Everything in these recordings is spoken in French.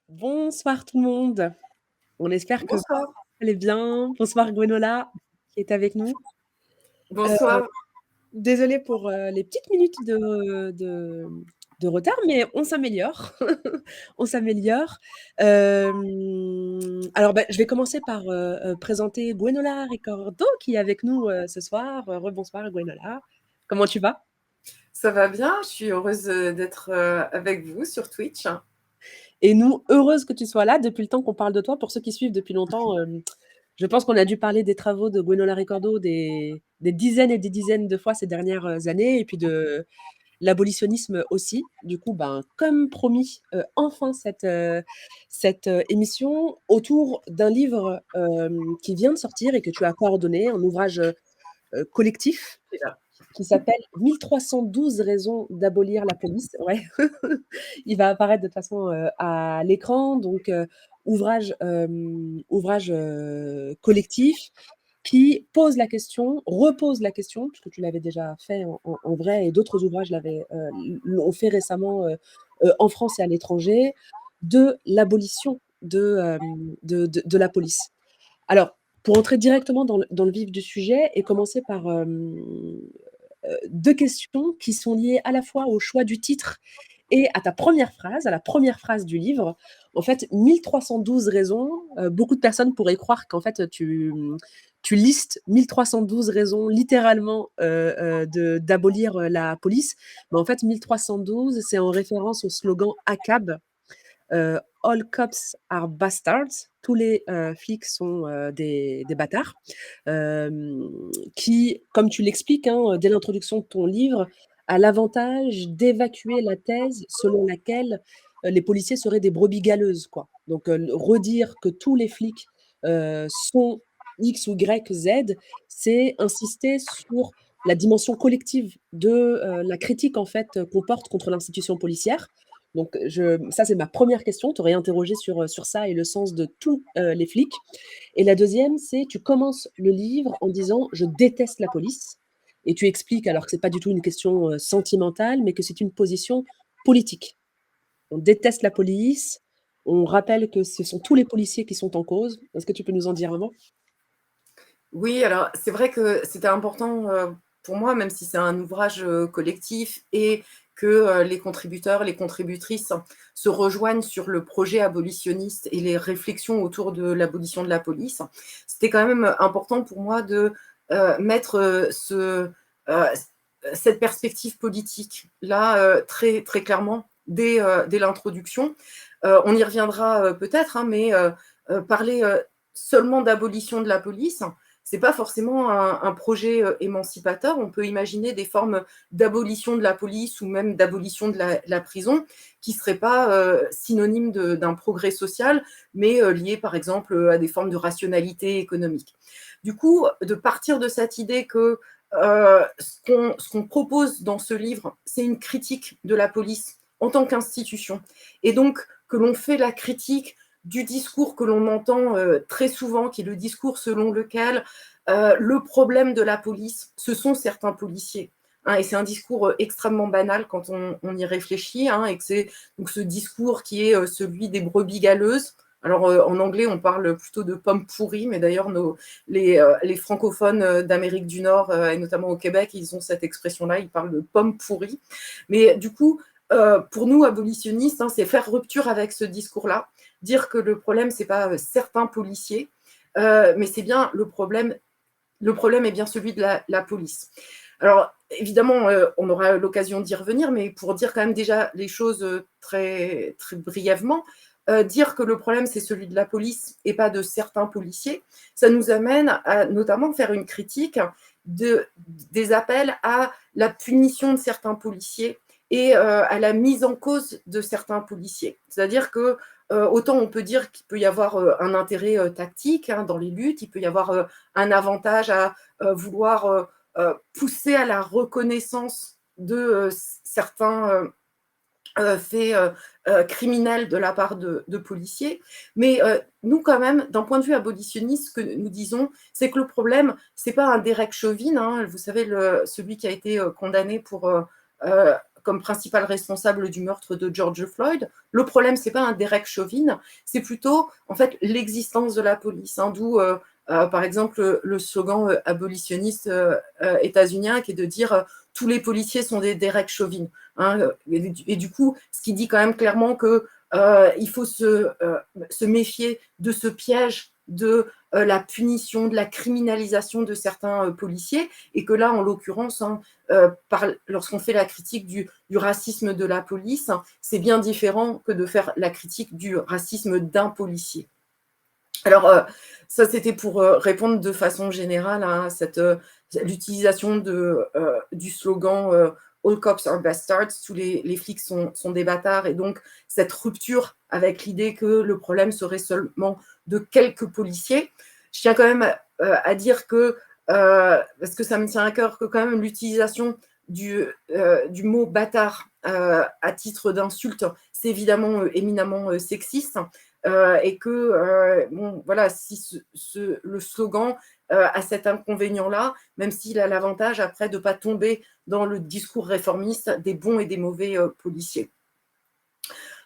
Bonsoir tout le monde. On espère que vous Bonsoir. allez bien. Bonsoir Gwenola qui est avec nous. Heu, Bonsoir. Désolée pour, les petites minutes de retard, mais on s'améliore. On s'améliore. Alors, bah, je vais commencer par, présenter Gwenola Ricordo qui est avec nous, ce soir. Rebonsoir Gwenola. Comment tu vas? Ça va bien, je suis heureuse, d'être, avec vous sur Twitch. Et nous, heureuses que tu sois là depuis le temps qu'on parle de toi. Pour ceux qui suivent depuis longtemps, je pense qu'on a dû parler des travaux de Gwenola Ricordo des dizaines et des dizaines de fois ces dernières années, et puis de l'abolitionnisme aussi. Du coup, ben, comme promis, enfin cette émission autour d'un livre qui vient de sortir et que tu as coordonné, un ouvrage collectif Et là. qui s'appelle 1312 raisons d'abolir la police. Ouais, il va apparaître de toute façon à l'écran. Donc, ouvrage collectif qui pose la question, repose la question, puisque tu l'avais déjà fait en vrai et d'autres ouvrages l'ont fait récemment en France et à l'étranger, de l'abolition de la police. Alors, pour entrer directement dans le vif du sujet et commencer par deux questions qui sont liées à la fois au choix du titre et à ta première phrase, à la première phrase du livre. En fait, 1312 raisons, beaucoup de personnes pourraient croire qu'en fait, tu listes 1312 raisons littéralement d'abolir la police. Mais en fait, 1312, c'est en référence au slogan ACAB, All cops are bastards. Tous les flics sont des bâtards. Qui, comme tu l'expliques dès l'introduction de ton livre, a l'avantage d'évacuer la thèse selon laquelle les policiers seraient des brebis galeuses, quoi. Donc, redire que tous les flics sont X ou Y, Z, c'est insister sur la dimension collective de la critique en fait qu'on porte contre l'institution policière. Donc, ça, c'est ma première question. Tu aurais interrogé sur ça et le sens de tous les flics. Et la deuxième, c'est tu commences le livre en disant je déteste la police. Et tu expliques alors que c'est pas du tout une question sentimentale, mais que c'est une position politique. On déteste la police. On rappelle que ce sont tous les policiers qui sont en cause. Est-ce que tu peux nous en dire un mot? Oui, alors c'est vrai que c'était important, pour moi, même si c'est un ouvrage, collectif et que, les contributeurs, les contributrices se rejoignent sur le projet abolitionniste et les réflexions autour de l'abolition de la police. C'était quand même important pour moi de, mettre, heu, cette perspective politique là, très très clairement dès l'introduction. On y reviendra, peut-être, hein, mais, parler, seulement d'abolition de la police, c'est pas forcément un projet émancipateur. On peut imaginer des formes d'abolition de la police ou même d'abolition de la prison qui ne seraient pas synonymes d'un progrès social, mais liées par exemple à des formes de rationalité économique. Du coup, de partir de cette idée que ce qu'on propose dans ce livre, c'est une critique de la police en tant qu'institution. Et donc, que l'on fait la critique du discours que l'on entend très souvent, qui est le discours selon lequel le problème de la police, ce sont certains policiers. Hein, et c'est un discours extrêmement banal quand on y réfléchit, hein, et que c'est donc ce discours qui est celui des brebis galeuses. Alors en anglais, on parle plutôt de pommes pourries, mais d'ailleurs les francophones d'Amérique du Nord, et notamment au Québec, ils ont cette expression-là, ils parlent de pommes pourries. Mais du coup, pour nous, abolitionnistes, hein, c'est faire rupture avec ce discours-là, dire que le problème, c'est pas certains policiers, mais c'est bien le problème est bien celui de la police. Alors, évidemment, on aura l'occasion d'y revenir, mais pour dire quand même déjà les choses très, très brièvement, dire que le problème, c'est celui de la police et pas de certains policiers, ça nous amène à notamment faire une critique des appels à la punition de certains policiers et à la mise en cause de certains policiers. C'est-à-dire que autant on peut dire qu'il peut y avoir un intérêt tactique, hein, dans les luttes, il peut y avoir un avantage à vouloir pousser à la reconnaissance de certains faits criminels de la part de policiers. Mais nous, quand même, d'un point de vue abolitionniste, ce que nous disons, c'est que le problème, c'est pas un Derek Chauvin, hein, vous savez, celui qui a été condamné pour comme principal responsable du meurtre de George Floyd. Le problème, c'est pas un Derek Chauvin, c'est plutôt en fait l'existence de la police, hein, d'où par exemple le slogan abolitionniste états-unien qui est de dire tous les policiers sont des Derek Chauvin. Hein, et du coup, ce qui dit quand même clairement que il faut se méfier de ce piège de la punition, de la criminalisation de certains policiers, et que là, en l'occurrence, hein, lorsqu'on fait la critique du racisme de la police, hein, c'est bien différent que de faire la critique du racisme d'un policier. Alors, ça, c'était pour répondre de façon générale à l'utilisation du slogan All cops are bastards, tous les flics sont des bâtards, et donc cette rupture avec l'idée que le problème serait seulement de quelques policiers. Je tiens quand même à dire que, parce que ça me tient à cœur, que quand même l'utilisation du mot bâtard à titre d'insulte, c'est évidemment éminemment sexiste. Et que, bon, voilà, si le slogan a cet inconvénient-là, même s'il a l'avantage après de ne pas tomber dans le discours réformiste des bons et des mauvais policiers.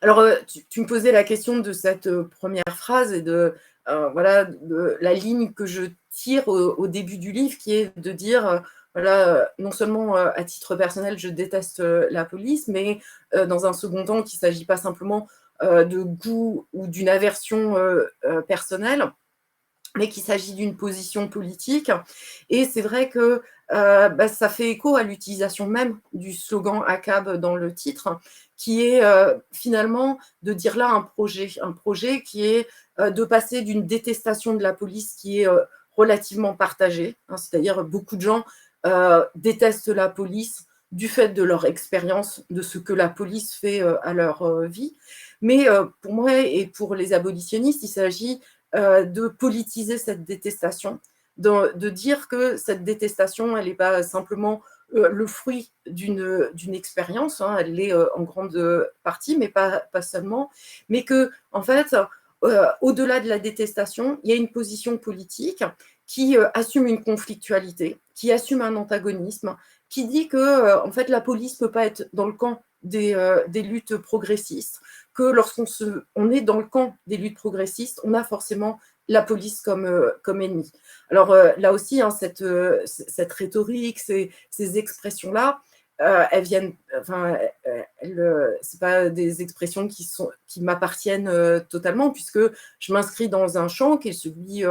Alors, tu me posais la question de cette première phrase et de la ligne que je tire au début du livre, qui est de dire, voilà, non seulement à titre personnel, je déteste la police, mais dans un second temps, qu'il ne s'agit pas simplement de goût ou d'une aversion personnelle, mais qu'il s'agit d'une position politique. Et c'est vrai que ça fait écho à l'utilisation même du slogan ACAB dans le titre, qui est finalement de dire là un projet qui est de passer d'une détestation de la police qui est relativement partagée, hein, c'est-à-dire beaucoup de gens détestent la police du fait de leur expérience, de ce que la police fait à leur vie. Mais pour moi et pour les abolitionnistes, il s'agit de politiser cette détestation, de dire que cette détestation, elle n'est pas simplement le fruit d'une expérience, hein, elle l'est en grande partie, mais pas seulement, mais que, en fait, au-delà de la détestation, il y a une position politique qui assume une conflictualité, qui assume un antagonisme, qui dit que, en fait, la police ne peut pas être dans le camp des luttes progressistes, que lorsqu'on est dans le camp des luttes progressistes, on a forcément la police comme ennemie. Alors là aussi, hein, cette rhétorique, ces expressions-là, elles viennent, enfin, c'est pas des expressions qui m'appartiennent totalement, puisque je m'inscris dans un champ qui est celui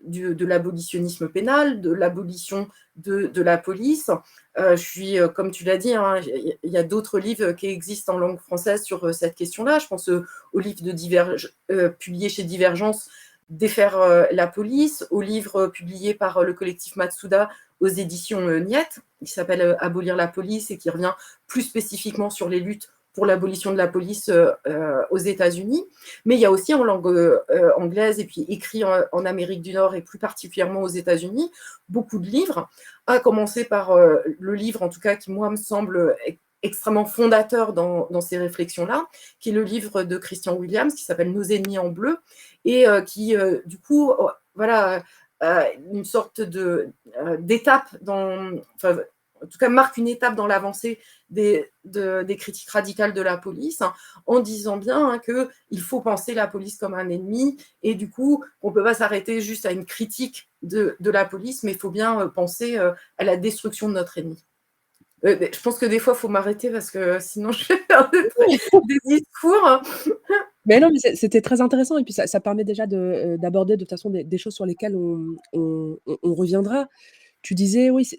de l'abolitionnisme pénal, de l'abolition de la police. Je suis, comme tu l'as dit, hein, il y a d'autres livres qui existent en langue française sur cette question-là. Je pense au livre publié chez Divergence, Défaire la police, au livre publié par le collectif Matsuda aux éditions Niette, qui s'appelle Abolir la police et qui revient plus spécifiquement sur les luttes pour l'abolition de la police aux États-Unis. Mais il y a aussi en langue anglaise et puis écrit en Amérique du Nord et plus particulièrement aux États-Unis, beaucoup de livres, à commencer par le livre, en tout cas, qui, moi, me semble extrêmement fondateur dans ces réflexions-là, qui est le livre de Christian Williams, qui s'appelle Nos ennemis en bleu, et qui, du coup, voilà, une sorte d'étape enfin, en tout cas, marque une étape dans l'avancée des critiques radicales de la police, hein, en disant bien hein, qu'il faut penser la police comme un ennemi, et du coup, on ne peut pas s'arrêter juste à une critique de la police, mais il faut bien penser à la destruction de notre ennemi. Je pense que des fois, il faut m'arrêter parce que sinon, je vais faire des discours. Mais non, mais c'était très intéressant et puis ça permet déjà d'aborder de toute façon des choses sur lesquelles on reviendra. Tu disais, oui,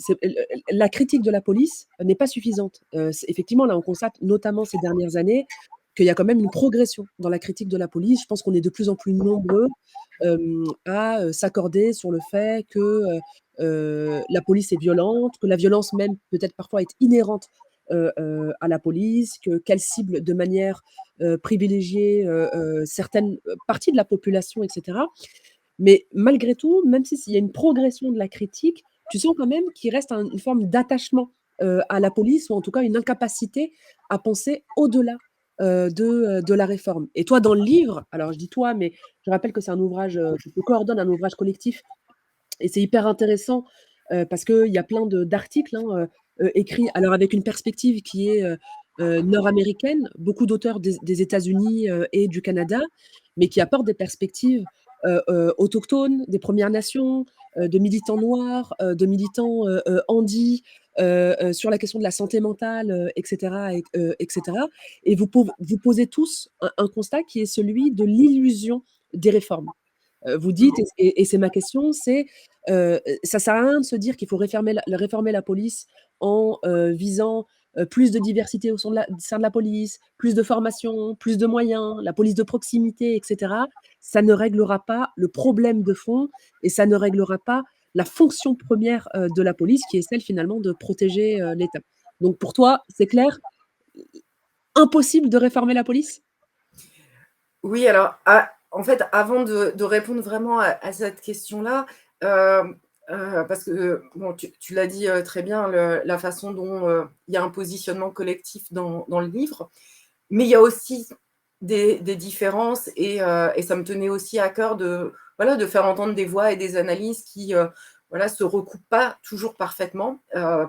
la critique de la police n'est pas suffisante. Effectivement, là, on constate, notamment ces dernières années, qu'il y a quand même une progression dans la critique de la police. Je pense qu'on est de plus en plus nombreux à s'accorder sur le fait que la police est violente, que la violence même peut-être parfois est inhérente à la police, qu'elle cible de manière privilégiée certaines parties de la population, etc. Mais malgré tout, même s'il y a une progression de la critique, tu sens quand même qu'il reste une forme d'attachement à la police, ou en tout cas une incapacité à penser au-delà de la réforme. Et toi, dans le livre, alors je dis toi, mais je rappelle que c'est un ouvrage, je coordonne un ouvrage collectif, et c'est hyper intéressant parce qu'il y a plein d'articles hein, écrits, alors avec une perspective qui est nord-américaine, beaucoup d'auteurs des États-Unis et du Canada, mais qui apportent des perspectives autochtones, des Premières Nations, de militants noirs, de militants handis, sur la question de la santé mentale, etc., etc. Et vous posez tous un constat qui est celui de l'illusion des réformes. Vous dites, et c'est ma question, c'est ça sert à rien de se dire qu'il faut réformer la police en visant plus de diversité sein de la police, plus de formation, plus de moyens, la police de proximité, etc. Ça ne réglera pas le problème de fond et ça ne réglera pas la fonction première de la police, qui est celle finalement de protéger l'État. Donc pour toi, c'est clair, impossible de réformer la police? Oui, alors, en fait, avant de répondre vraiment à cette question-là, parce que, bon, tu l'as dit, très bien, la façon dont, il y a un positionnement collectif dans le livre, mais il y a aussi des différences et ça me tenait aussi à cœur de, voilà, de faire entendre des voix et des analyses qui, voilà, se recoupent pas toujours parfaitement,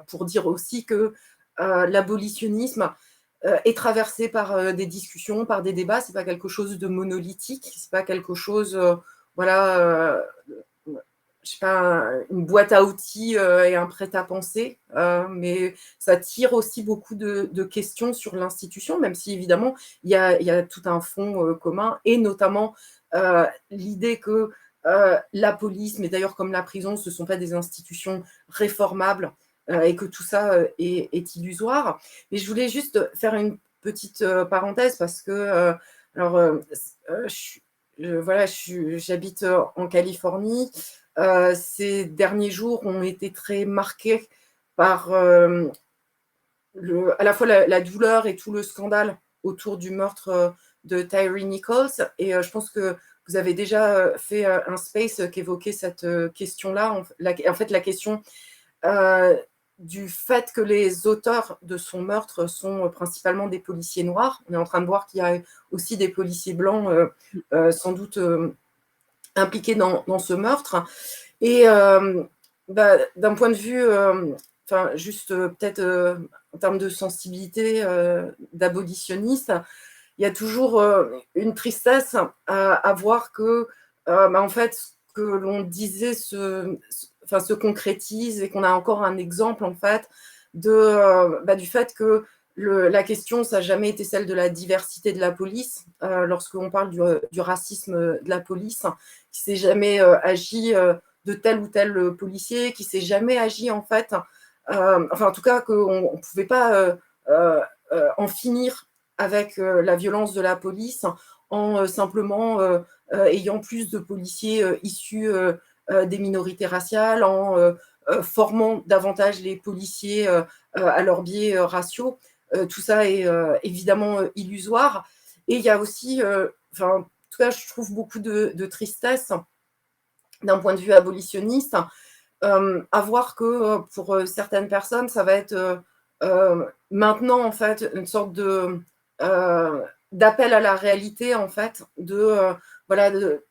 pour dire aussi que, l'abolitionnisme est traversé par des discussions, par des débats. C'est pas quelque chose de monolithique. C'est pas quelque chose, voilà, je sais pas, une boîte à outils et un prêt-à-penser. Mais ça tire aussi beaucoup de questions sur l'institution, même si évidemment il y a tout un fond commun, et notamment l'idée que la police, mais d'ailleurs comme la prison, ce ne sont pas des institutions réformables et que tout ça est illusoire. Mais je voulais juste faire une petite parenthèse parce que, alors, voilà, j'habite en Californie. Ces derniers jours ont été très marqués par à la fois la douleur et tout le scandale autour du meurtre de Tyre Nichols. Et je pense que vous avez déjà fait un space qui évoquait cette question-là. En fait, la question euh, du fait que les auteurs de son meurtre sont principalement des policiers noirs. On est en train de voir qu'il y a aussi des policiers blancs, sans doute impliqués dans ce meurtre. Et d'un point de vue, enfin, juste peut-être en termes de sensibilité d'abolitionniste, il y a toujours une tristesse à voir que, en fait, ce que l'on disait enfin, se concrétise et qu'on a encore un exemple, en fait, du fait que la question, ça n'a jamais été celle de la diversité de la police. Lorsqu'on parle du racisme de la police, qui s'est jamais agi de tel ou tel policier, qui s'est jamais agi, en fait, enfin, en tout cas, qu'on ne pouvait pas en finir avec la violence de la police en simplement ayant plus de policiers issus des minorités raciales, en formant davantage les policiers à leurs biais raciaux. Tout ça est évidemment illusoire. Et il y a aussi, enfin, en tout cas, je trouve beaucoup de tristesse d'un point de vue abolitionniste, à voir que pour certaines personnes, ça va être maintenant, en fait, une sorte d'appel à la réalité, en fait, voilà, de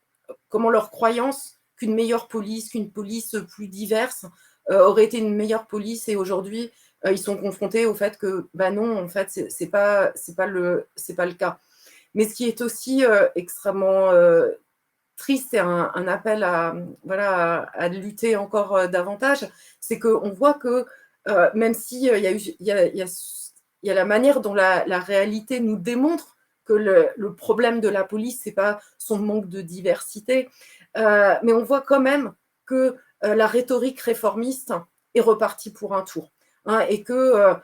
comment leur croyance qu'une meilleure police, qu'une police plus diverse aurait été une meilleure police, et aujourd'hui, ils sont confrontés au fait que, bah non, en fait, c'est pas le cas. Mais ce qui est aussi extrêmement triste et un appel à, voilà, à lutter encore davantage, c'est qu'on voit que même s'il y a eu, il y a la manière dont la réalité nous démontre que le problème de la police, c'est pas son manque de diversité, mais on voit quand même que la rhétorique réformiste est repartie pour un tour. Hein, et que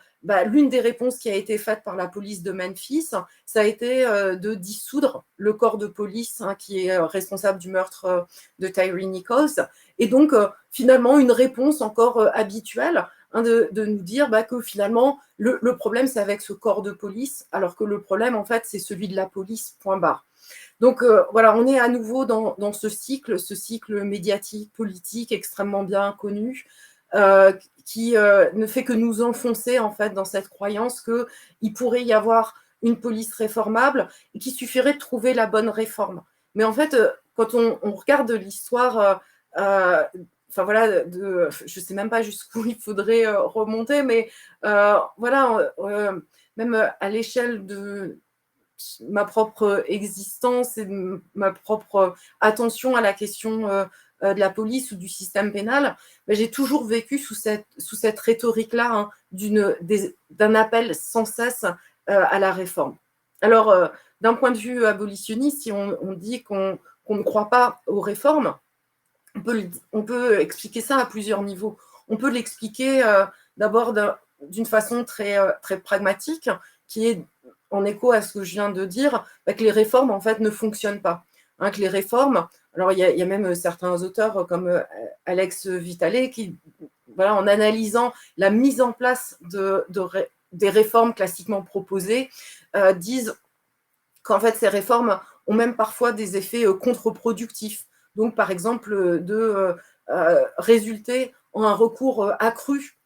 l'une des réponses qui a été faite par la police de Memphis, ça a été de dissoudre le corps de police qui est responsable du meurtre de Tyre Nichols. Et donc, finalement, une réponse encore habituelle de nous dire que finalement, le problème, c'est avec ce corps de police, alors que le problème, en fait, c'est celui de la police, point barre. Donc, voilà, on est à nouveau dans ce cycle médiatique, politique, extrêmement bien connu, qui ne fait que nous enfoncer, en fait, dans cette croyance qu'il pourrait y avoir une police réformable et qu'il suffirait de trouver la bonne réforme. Mais en fait, quand on regarde l'histoire, enfin voilà, je ne sais même pas jusqu'où il faudrait remonter, mais voilà, même à l'échelle de ma propre existence et de ma propre attention à la question de la police ou du système pénal, j'ai toujours vécu sous cette rhétorique-là, hein, d'un appel sans cesse à la réforme. Alors, d'un point de vue abolitionniste, si on dit qu'on ne croit pas aux réformes, on peut expliquer ça à plusieurs niveaux. On peut l'expliquer d'abord d'une façon très pragmatique, qui est en écho à ce que je viens de dire, que les réformes, en fait, ne fonctionnent pas. Hein, que les réformes, alors il y a même certains auteurs comme Alex Vitalet qui, voilà, en analysant la mise en place des réformes classiquement proposées, disent qu'en fait, ces réformes ont même parfois des effets contre-productifs. Donc, par exemple, de résulter en un recours accru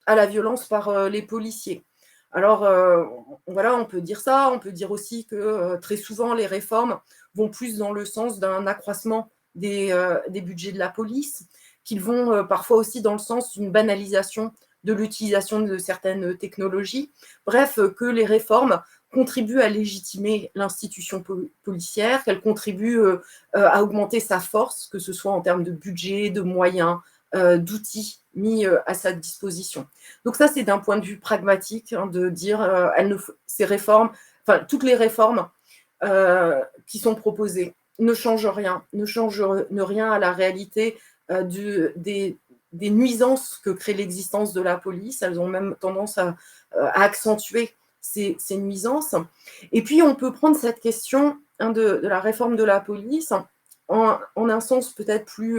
à la violence par les policiers. Alors, voilà, on peut dire ça. On peut dire aussi que très souvent, les réformes vont plus dans le sens d'un accroissement des budgets de la police, qu'ils vont parfois aussi dans le sens d'une banalisation de l'utilisation de certaines technologies. Bref, que les réformes contribuent à légitimer l'institution policière, qu'elles contribuent à augmenter sa force, que ce soit en termes de budget, de moyens, d'outils mis à sa disposition. Donc ça, c'est d'un point de vue pragmatique, hein, de dire ces réformes, enfin toutes les réformes qui sont proposées ne changent rien, ne changent rien à la réalité des nuisances que crée l'existence de la police. Elles ont même tendance à accentuer ces nuisances. Et puis, on peut prendre cette question, hein, de la réforme de la police en un sens peut-être plus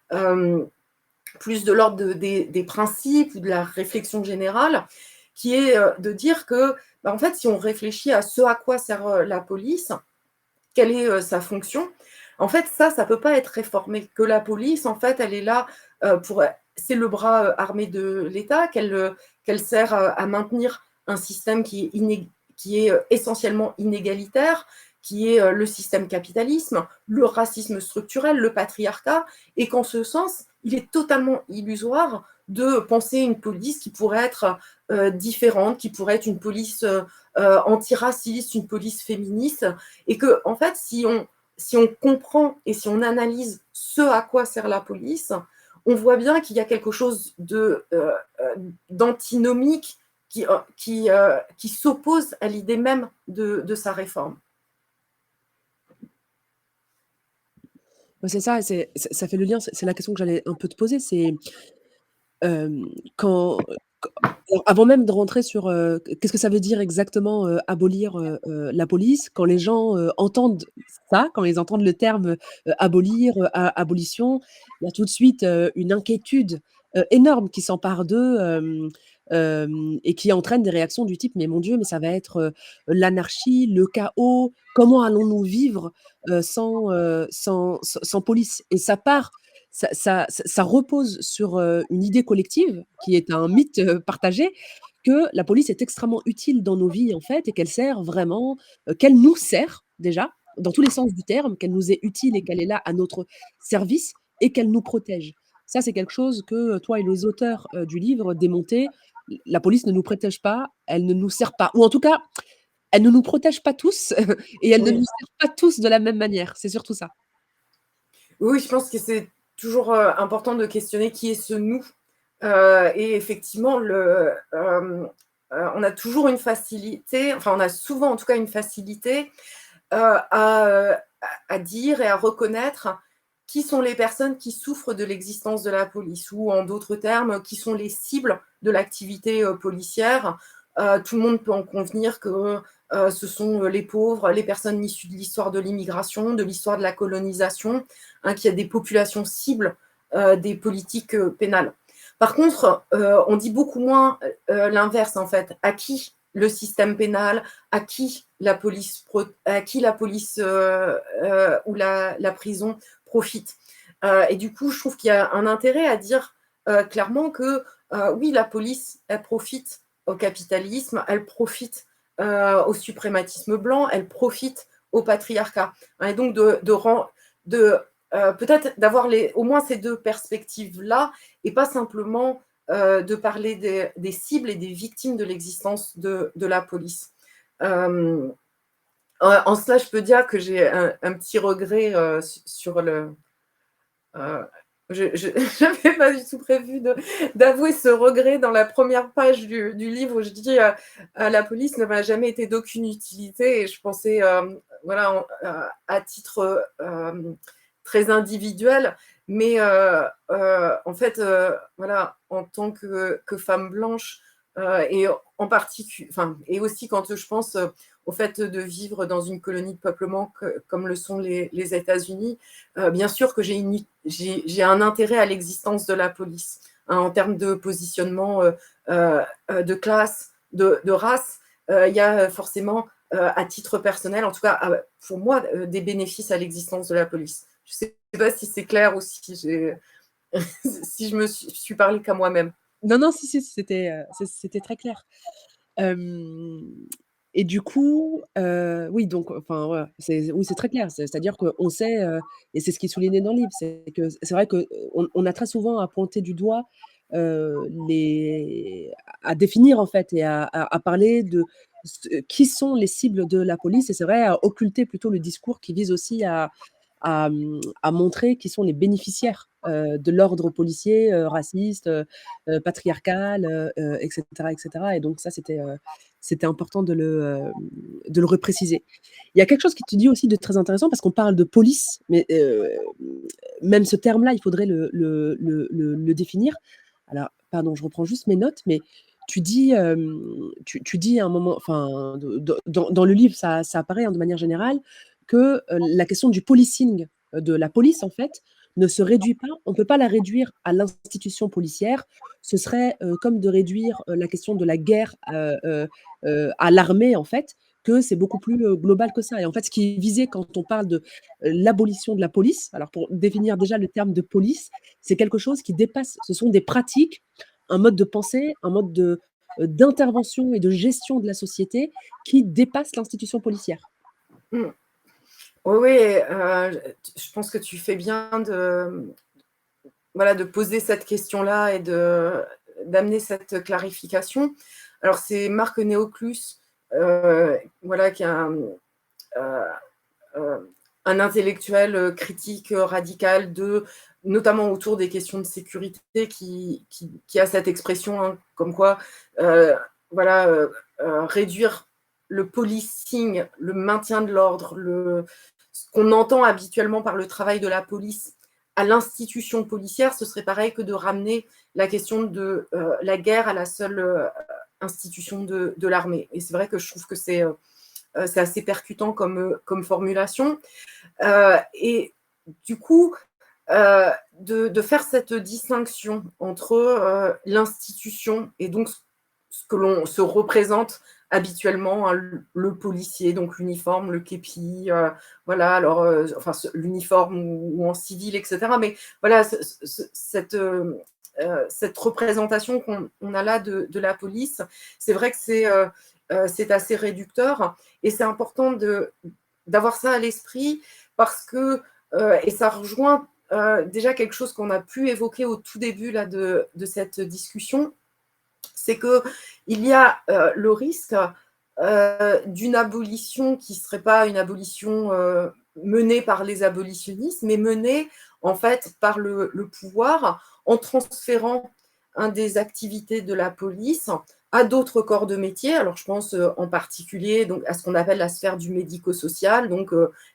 de l'ordre des principes ou de la réflexion générale, qui est de dire que, en fait, si on réfléchit à ce à quoi sert la police, quelle est sa fonction, en fait, ça ne peut pas être réformé. Que la police, en fait, elle est là c'est le bras armé de l'État, qu'elle sert à maintenir un système qui est essentiellement inégalitaire, qui est le système capitalisme, le racisme structurel, le patriarcat, et qu'en ce sens, il est totalement illusoire de penser une police qui pourrait être différente, qui pourrait être une police antiraciste, une police féministe, et que, en fait, si on comprend et si on analyse ce à quoi sert la police, on voit bien qu'il y a quelque chose d'antinomique qui s'oppose à l'idée même de sa réforme. C'est ça, ça fait le lien, c'est la question que j'allais un peu te poser, c'est quand alors avant même de rentrer sur, qu'est-ce que ça veut dire exactement, abolir, la police, quand les gens, entendent ça, quand ils entendent le terme, abolir, abolition, il y a tout de suite, une inquiétude, énorme qui s'empare d'eux, et qui entraîne des réactions du type: «Mais mon Dieu, mais ça va être, l'anarchie, le chaos, comment allons-nous vivre, sans police?» Et ça repose sur, une idée collective qui est un mythe, partagé, que la police est extrêmement utile dans nos vies, en fait, et qu'elle sert vraiment, qu'elle nous sert déjà, dans tous les sens du terme, qu'elle nous est utile et qu'elle est là à notre service et qu'elle nous protège. Ça, c'est quelque chose que, toi et les auteurs, du livre démontaient. La police ne nous protège pas, elle ne nous sert pas, ou en tout cas, elle ne nous protège pas tous et elle ne Oui. nous sert pas tous de la même manière. C'est surtout ça. Oui, je pense que c'est toujours important de questionner qui est ce nous. Et effectivement, on a toujours une facilité, enfin on a souvent en tout cas une facilité à dire et à reconnaître qui sont les personnes qui souffrent de l'existence de la police, ou en d'autres termes, qui sont les cibles de l'activité policière. Tout le monde peut en convenir que ce sont les pauvres, les personnes issues de l'histoire de l'immigration, de l'histoire de la colonisation, hein, qu'il y a des populations cibles des politiques pénales. Par contre, on dit beaucoup moins l'inverse, en fait. À qui le système pénal, à qui la police ou la prison profite. Et du coup, je trouve qu'il y a un intérêt à dire clairement que oui, la police, elle profite au capitalisme, elle profite au suprématisme blanc, elle profite au patriarcat. Et donc, peut-être d'avoir au moins ces deux perspectives-là, et pas simplement de parler des cibles et des victimes de l'existence de la police. En cela, je peux dire que j'ai un petit regret sur le. Je n'avais pas du tout prévu d'avouer ce regret dans la première page du livre où je dis la police ne m'a jamais été d'aucune utilité, et je pensais, voilà, à titre très individuel, mais en fait, voilà, en tant que femme blanche, et en particulier, enfin, et aussi quand je pense au fait de vivre dans une colonie de peuplement comme le sont les États-Unis, bien sûr que j'ai un intérêt à l'existence de la police, hein, en termes de positionnement de classe, de race. Il y a forcément, à titre personnel, en tout cas pour moi, des bénéfices à l'existence de la police. Je ne sais pas si c'est clair ou si si je me suis parlé qu'à moi-même. Non, non, si, c'était très clair. Et du coup, oui, donc enfin, voilà, oui, c'est très clair. C'est-à-dire qu'on sait, et c'est ce qui est souligné dans le livre, c'est que c'est vrai qu'on on a très souvent à pointer du doigt, les à définir, en fait, et à parler de qui sont les cibles de la police, et c'est vrai, à occulter plutôt le discours qui vise aussi à montrer qui sont les bénéficiaires, de l'ordre policier, raciste, patriarcal, et cetera, et cetera. Et donc ça, c'était important de le repréciser. Il y a quelque chose qui te dit aussi de très intéressant, parce qu'on parle de police, mais même ce terme-là, il faudrait le définir. Alors, pardon, je reprends juste mes notes, mais tu dis, tu dis à un moment, enfin, dans le livre, ça apparaît, hein, de manière générale, que la question du policing de la police, en fait, ne se réduit pas, on ne peut pas la réduire à l'institution policière. Ce serait comme de réduire la question de la guerre à l'armée, en fait, que c'est beaucoup plus global que ça. Et en fait, ce qui est visé quand on parle de l'abolition de la police, alors pour définir déjà le terme de police, c'est quelque chose qui dépasse, ce sont des pratiques, un mode de pensée, un mode d'intervention et de gestion de la société qui dépasse l'institution policière. Mm. Oui, oui, je pense que tu fais bien voilà, de poser cette question-là et d'amener cette clarification. Alors, c'est Marc Néoclus, voilà, qui est euh, un intellectuel critique radical, notamment autour des questions de sécurité, qui a cette expression, hein, comme quoi, voilà, réduire le policing, le maintien de l'ordre, ce qu'on entend habituellement par le travail de la police à l'institution policière, ce serait pareil que de ramener la question de la guerre à la seule institution de l'armée. Et c'est vrai que je trouve que c'est assez percutant comme formulation. Et du coup, de faire cette distinction entre l'institution et donc ce que l'on se représente habituellement, hein, le policier, donc l'uniforme, le képi, voilà, alors, enfin, l'uniforme ou en civil, etc. Mais voilà, cette représentation qu'on a là de la police, c'est vrai que c'est assez réducteur, et c'est important d'avoir ça à l'esprit, parce que, et ça rejoint déjà quelque chose qu'on a pu évoquer au tout début là, de cette discussion, c'est qu'il y a le risque d'une abolition qui ne serait pas une abolition menée par les abolitionnistes, mais menée en fait par le pouvoir, en transférant des activités de la police à d'autres corps de métier. Alors je pense en particulier donc, à ce qu'on appelle la sphère du médico-social, donc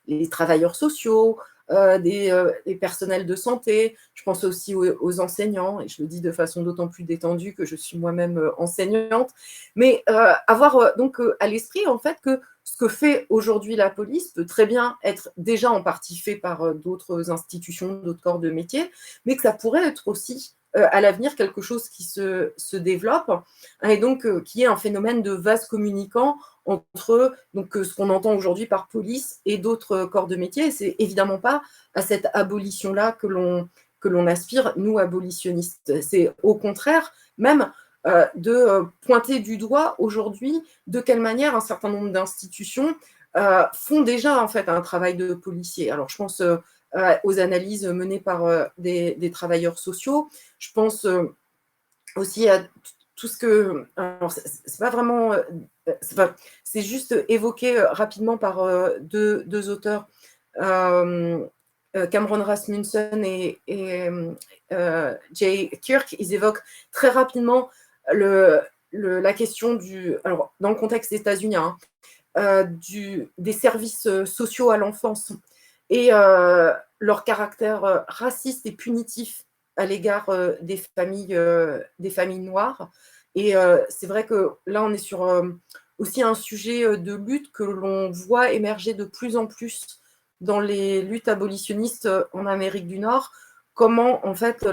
les travailleurs sociaux, des personnels de santé. Je pense aussi aux enseignants, et je le dis de façon d'autant plus détendue que je suis moi-même enseignante. Mais avoir donc à l'esprit en fait que ce que fait aujourd'hui la police peut très bien être déjà en partie fait par d'autres institutions, d'autres corps de métier, mais que ça pourrait être aussi à l'avenir quelque chose qui se développe, hein, et donc qui est un phénomène de vase communicant entre donc, ce qu'on entend aujourd'hui par police et d'autres corps de métier. C'est évidemment pas à cette abolition-là que l'on aspire, nous, abolitionnistes. C'est au contraire même de pointer du doigt aujourd'hui de quelle manière un certain nombre d'institutions font déjà en fait un travail de policier. Alors je pense aux analyses menées par des travailleurs sociaux, je pense aussi à tout ce que, alors c'est pas vraiment, c'est juste évoqué rapidement par deux auteurs, Cameron Rasmussen et Jay Kirk. Ils évoquent très rapidement la question alors dans le contexte états-unien, des services sociaux à l'enfance et leur caractère raciste et punitif à l'égard des familles noires. Et c'est vrai que là, on est sur aussi un sujet de lutte que l'on voit émerger de plus en plus dans les luttes abolitionnistes en Amérique du Nord. Comment, en fait,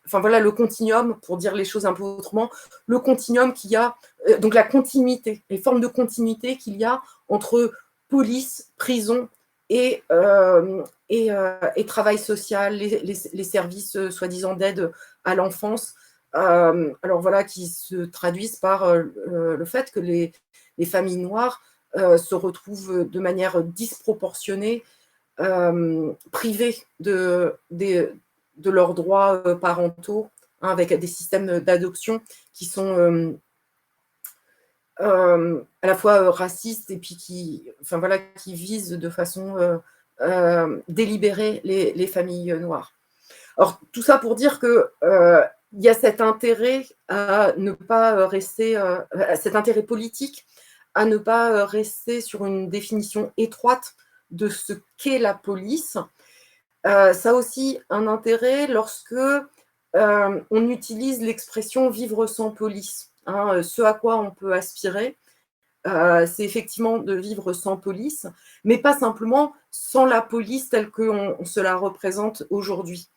enfin voilà, le continuum, pour dire les choses un peu autrement, le continuum qu'il y a, donc la continuité, les formes de continuité qu'il y a entre police, prison et travail social, les services soi-disant d'aide à l'enfance. Alors voilà, qui se traduisent par le fait que les familles noires se retrouvent de manière disproportionnée privées de leurs droits parentaux, hein, avec des systèmes d'adoption qui sont à la fois racistes et puis enfin, voilà, qui visent de façon délibérée les familles noires. Alors, tout ça pour dire que il y a cet intérêt à ne pas rester, cet intérêt politique à ne pas rester sur une définition étroite de ce qu'est la police. Ça a aussi un intérêt lorsque on utilise l'expression vivre sans police. Hein, ce à quoi on peut aspirer, c'est effectivement de vivre sans police, mais pas simplement sans la police telle qu'on se la représente aujourd'hui.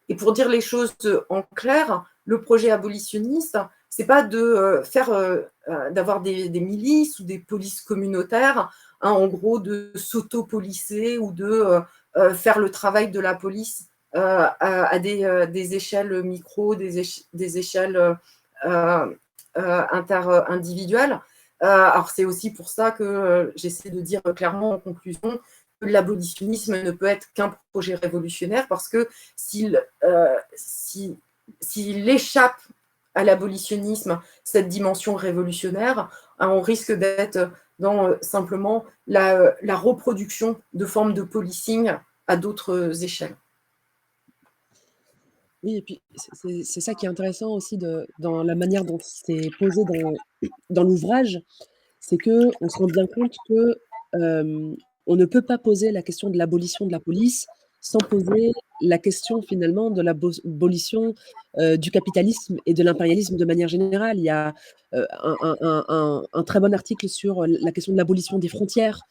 Et pour dire les choses en clair, le projet abolitionniste, c'est pas d'avoir des milices ou des polices communautaires, hein, en gros de s'auto-policer ou de faire le travail de la police à des échelles micro, des échelles inter-individuelles. Alors c'est aussi pour ça que j'essaie de dire clairement en conclusion que l'abolitionnisme ne peut être qu'un projet révolutionnaire, parce que s'il échappe à l'abolitionnisme cette dimension révolutionnaire, on risque d'être dans simplement la reproduction de formes de policing à d'autres échelles. Oui, et puis c'est ça qui est intéressant aussi dans la manière dont c'est posé dans l'ouvrage, c'est qu'on se rend bien compte que on ne peut pas poser la question de l'abolition de la police sans poser la question finalement de l'abolition du capitalisme et de l'impérialisme de manière générale. Il y a un très bon article sur la question de l'abolition des frontières,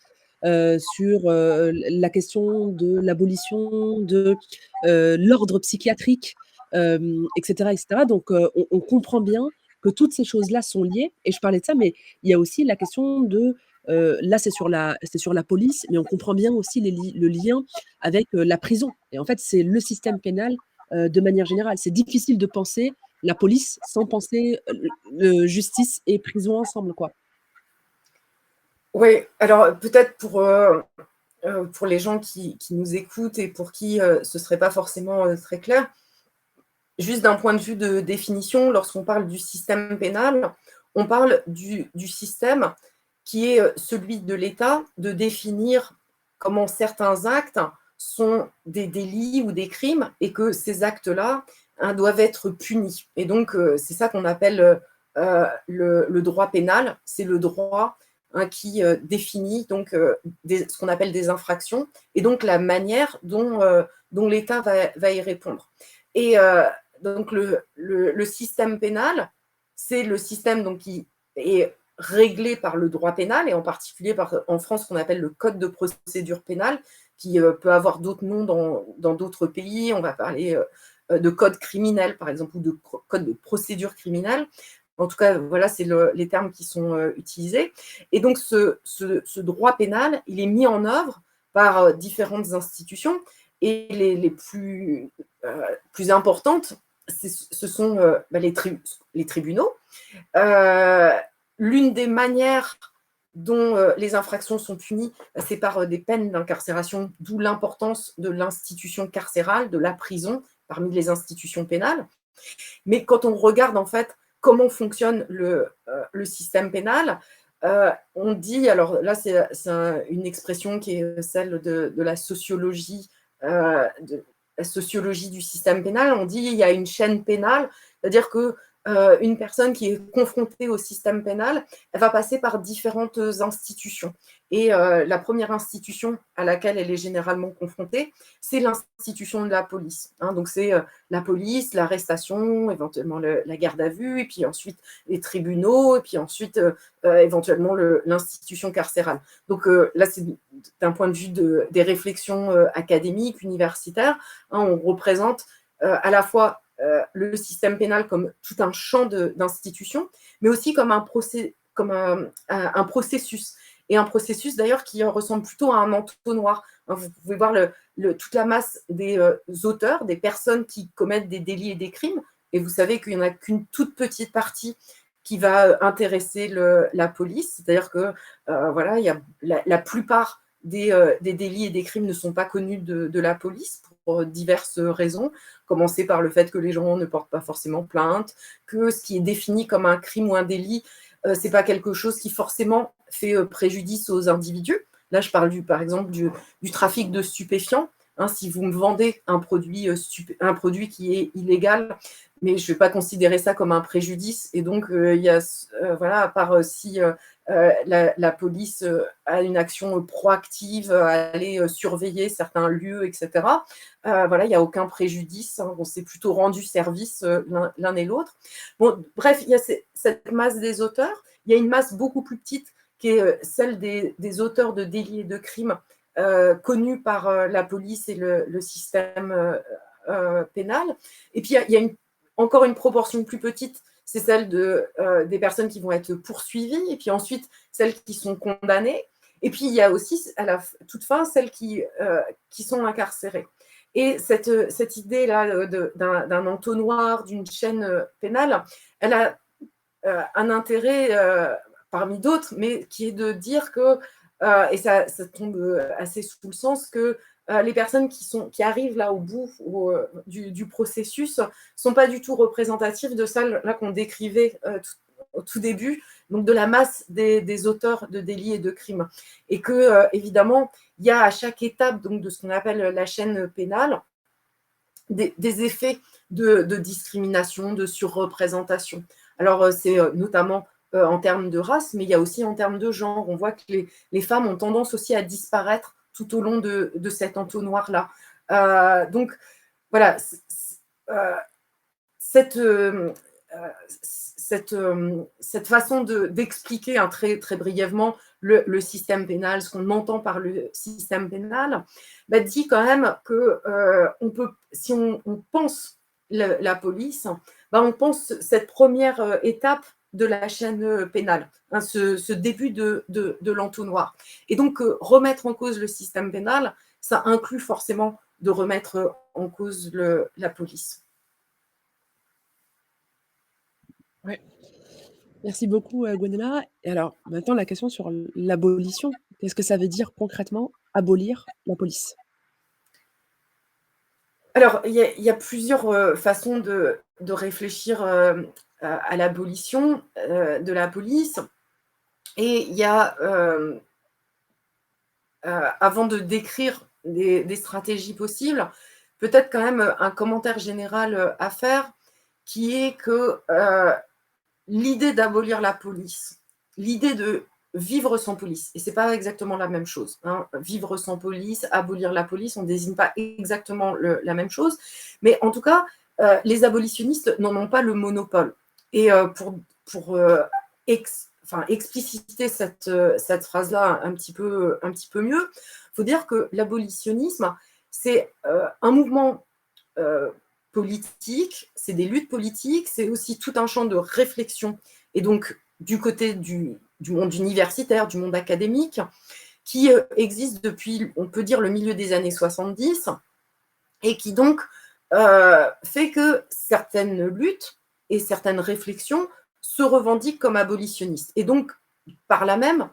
sur la question de l'abolition de l'ordre psychiatrique, etc., etc. Donc, on comprend bien que toutes ces choses-là sont liées. Et je parlais de ça, mais il y a aussi la question de là, c'est sur la police, mais on comprend bien aussi le lien avec la prison. Et en fait, c'est le système pénal de manière générale. C'est difficile de penser la police sans penser justice et prison ensemble, quoi. Oui, alors peut-être pour les gens qui nous écoutent et pour qui ce ne serait pas forcément très clair, juste d'un point de vue de définition, lorsqu'on parle du système pénal, on parle du système qui est celui de l'État de définir comment certains actes sont des délits ou des crimes et que ces actes-là doivent être punis. Et donc, c'est ça qu'on appelle le droit pénal. C'est le droit qui définit donc ce qu'on appelle des infractions et donc la manière dont l'État va y répondre. Et donc le système pénal, c'est le système donc, qui est réglé par le droit pénal, et en particulier en France, ce qu'on appelle le code de procédure pénale, qui peut avoir d'autres noms dans d'autres pays. On va parler de code criminel, par exemple, ou de code de procédure criminelle. En tout cas, voilà, c'est les termes qui sont utilisés. Et donc, ce droit pénal, il est mis en œuvre par différentes institutions, et les plus importantes, ce sont les tribunaux. L'une des manières dont les infractions sont punies, c'est par des peines d'incarcération, d'où l'importance de l'institution carcérale, de la prison, parmi les institutions pénales. Mais quand on regarde en fait comment fonctionne le système pénal, on dit, alors là c'est une expression qui est celle de la sociologie, de la sociologie du système pénal, on dit il y a une chaîne pénale, c'est-à-dire que une personne qui est confrontée au système pénal, elle va passer par différentes institutions. Et la première institution à laquelle elle est généralement confrontée, c'est l'institution de la police. Hein. Donc c'est la police, l'arrestation, éventuellement la garde à vue, et puis ensuite les tribunaux, et puis ensuite éventuellement l'institution carcérale. Donc là, c'est d'un point de vue des réflexions académiques, universitaires, hein, on représente à la fois le système pénal comme tout un champ d'institutions, mais aussi comme un processus. Et un processus d'ailleurs qui ressemble plutôt à un entonnoir. Vous pouvez voir toute la masse des auteurs, des personnes qui commettent des délits et des crimes, et vous savez qu'il n'y en a qu'une toute petite partie qui va intéresser la police, c'est-à-dire que voilà, il y a la plupart des délits et des crimes ne sont pas connus de la police pour diverses raisons, commencer par le fait que les gens ne portent pas forcément plainte, que ce qui est défini comme un crime ou un délit, c'est pas quelque chose qui forcément fait préjudice aux individus. Là, je parle par exemple du trafic de stupéfiants. Hein, si vous me vendez un produit qui est illégal, mais je ne vais pas considérer ça comme un préjudice. Et donc, il y a, voilà, à part si la police a une action proactive, à aller surveiller certains lieux, etc., voilà, il n'y a aucun préjudice. Hein, on s'est plutôt rendu service l'un et l'autre. Bon, bref, il y a cette masse des auteurs. Il y a une masse beaucoup plus petite qui est celle des auteurs de délits et de crimes connus par la police et le système pénal. Et puis, il y a encore une proportion plus petite, c'est celle des personnes qui vont être poursuivies, et puis ensuite, celles qui sont condamnées. Et puis, il y a aussi, à la toute fin, celles qui sont incarcérées. Et cette idée-là d'un entonnoir, d'une chaîne pénale, elle a un intérêt parmi d'autres, mais qui est de dire que, et ça tombe assez sous le sens, que les personnes qui arrivent là au bout du processus ne sont pas du tout représentatives de celles là qu'on décrivait au tout début, donc de la masse des auteurs de délits et de crimes. Et que, évidemment, il y a à chaque étape donc, de ce qu'on appelle la chaîne pénale des effets de discrimination, de surreprésentation. Alors, c'est notamment en termes de race, mais il y a aussi en termes de genre. On voit que les femmes ont tendance aussi à disparaître tout au long de cet entonnoir-là. Donc, voilà, cette façon d'expliquer très, très brièvement le système pénal, ce qu'on entend par le système pénal, dit quand même que si on pense la police, on pense cette première étape de la chaîne pénale, hein, ce début de l'entonnoir. Et donc, remettre en cause le système pénal, ça inclut forcément de remettre en cause la police. Ouais. Merci beaucoup, Gwendola. Et alors, maintenant, la question sur l'abolition. Qu'est-ce que ça veut dire concrètement, abolir la police? Alors, il y a plusieurs façons de réfléchir à l'abolition de la police. Et il y a, avant de décrire des stratégies possibles, peut-être quand même un commentaire général à faire, qui est que l'idée d'abolir la police, l'idée de vivre sans police, et ce n'est pas exactement la même chose. Hein. Vivre sans police, abolir la police, on ne désigne pas exactement la même chose, mais en tout cas, les abolitionnistes n'en ont pas le monopole. Et pour expliciter cette phrase-là un petit peu mieux, il faut dire que l'abolitionnisme, c'est un mouvement politique, c'est des luttes politiques, c'est aussi tout un champ de réflexion, et donc du côté du monde universitaire, du monde académique, qui existe depuis, on peut dire, le milieu des années 70, et qui donc fait que certaines luttes et certaines réflexions se revendiquent comme abolitionnistes, et donc, par là même,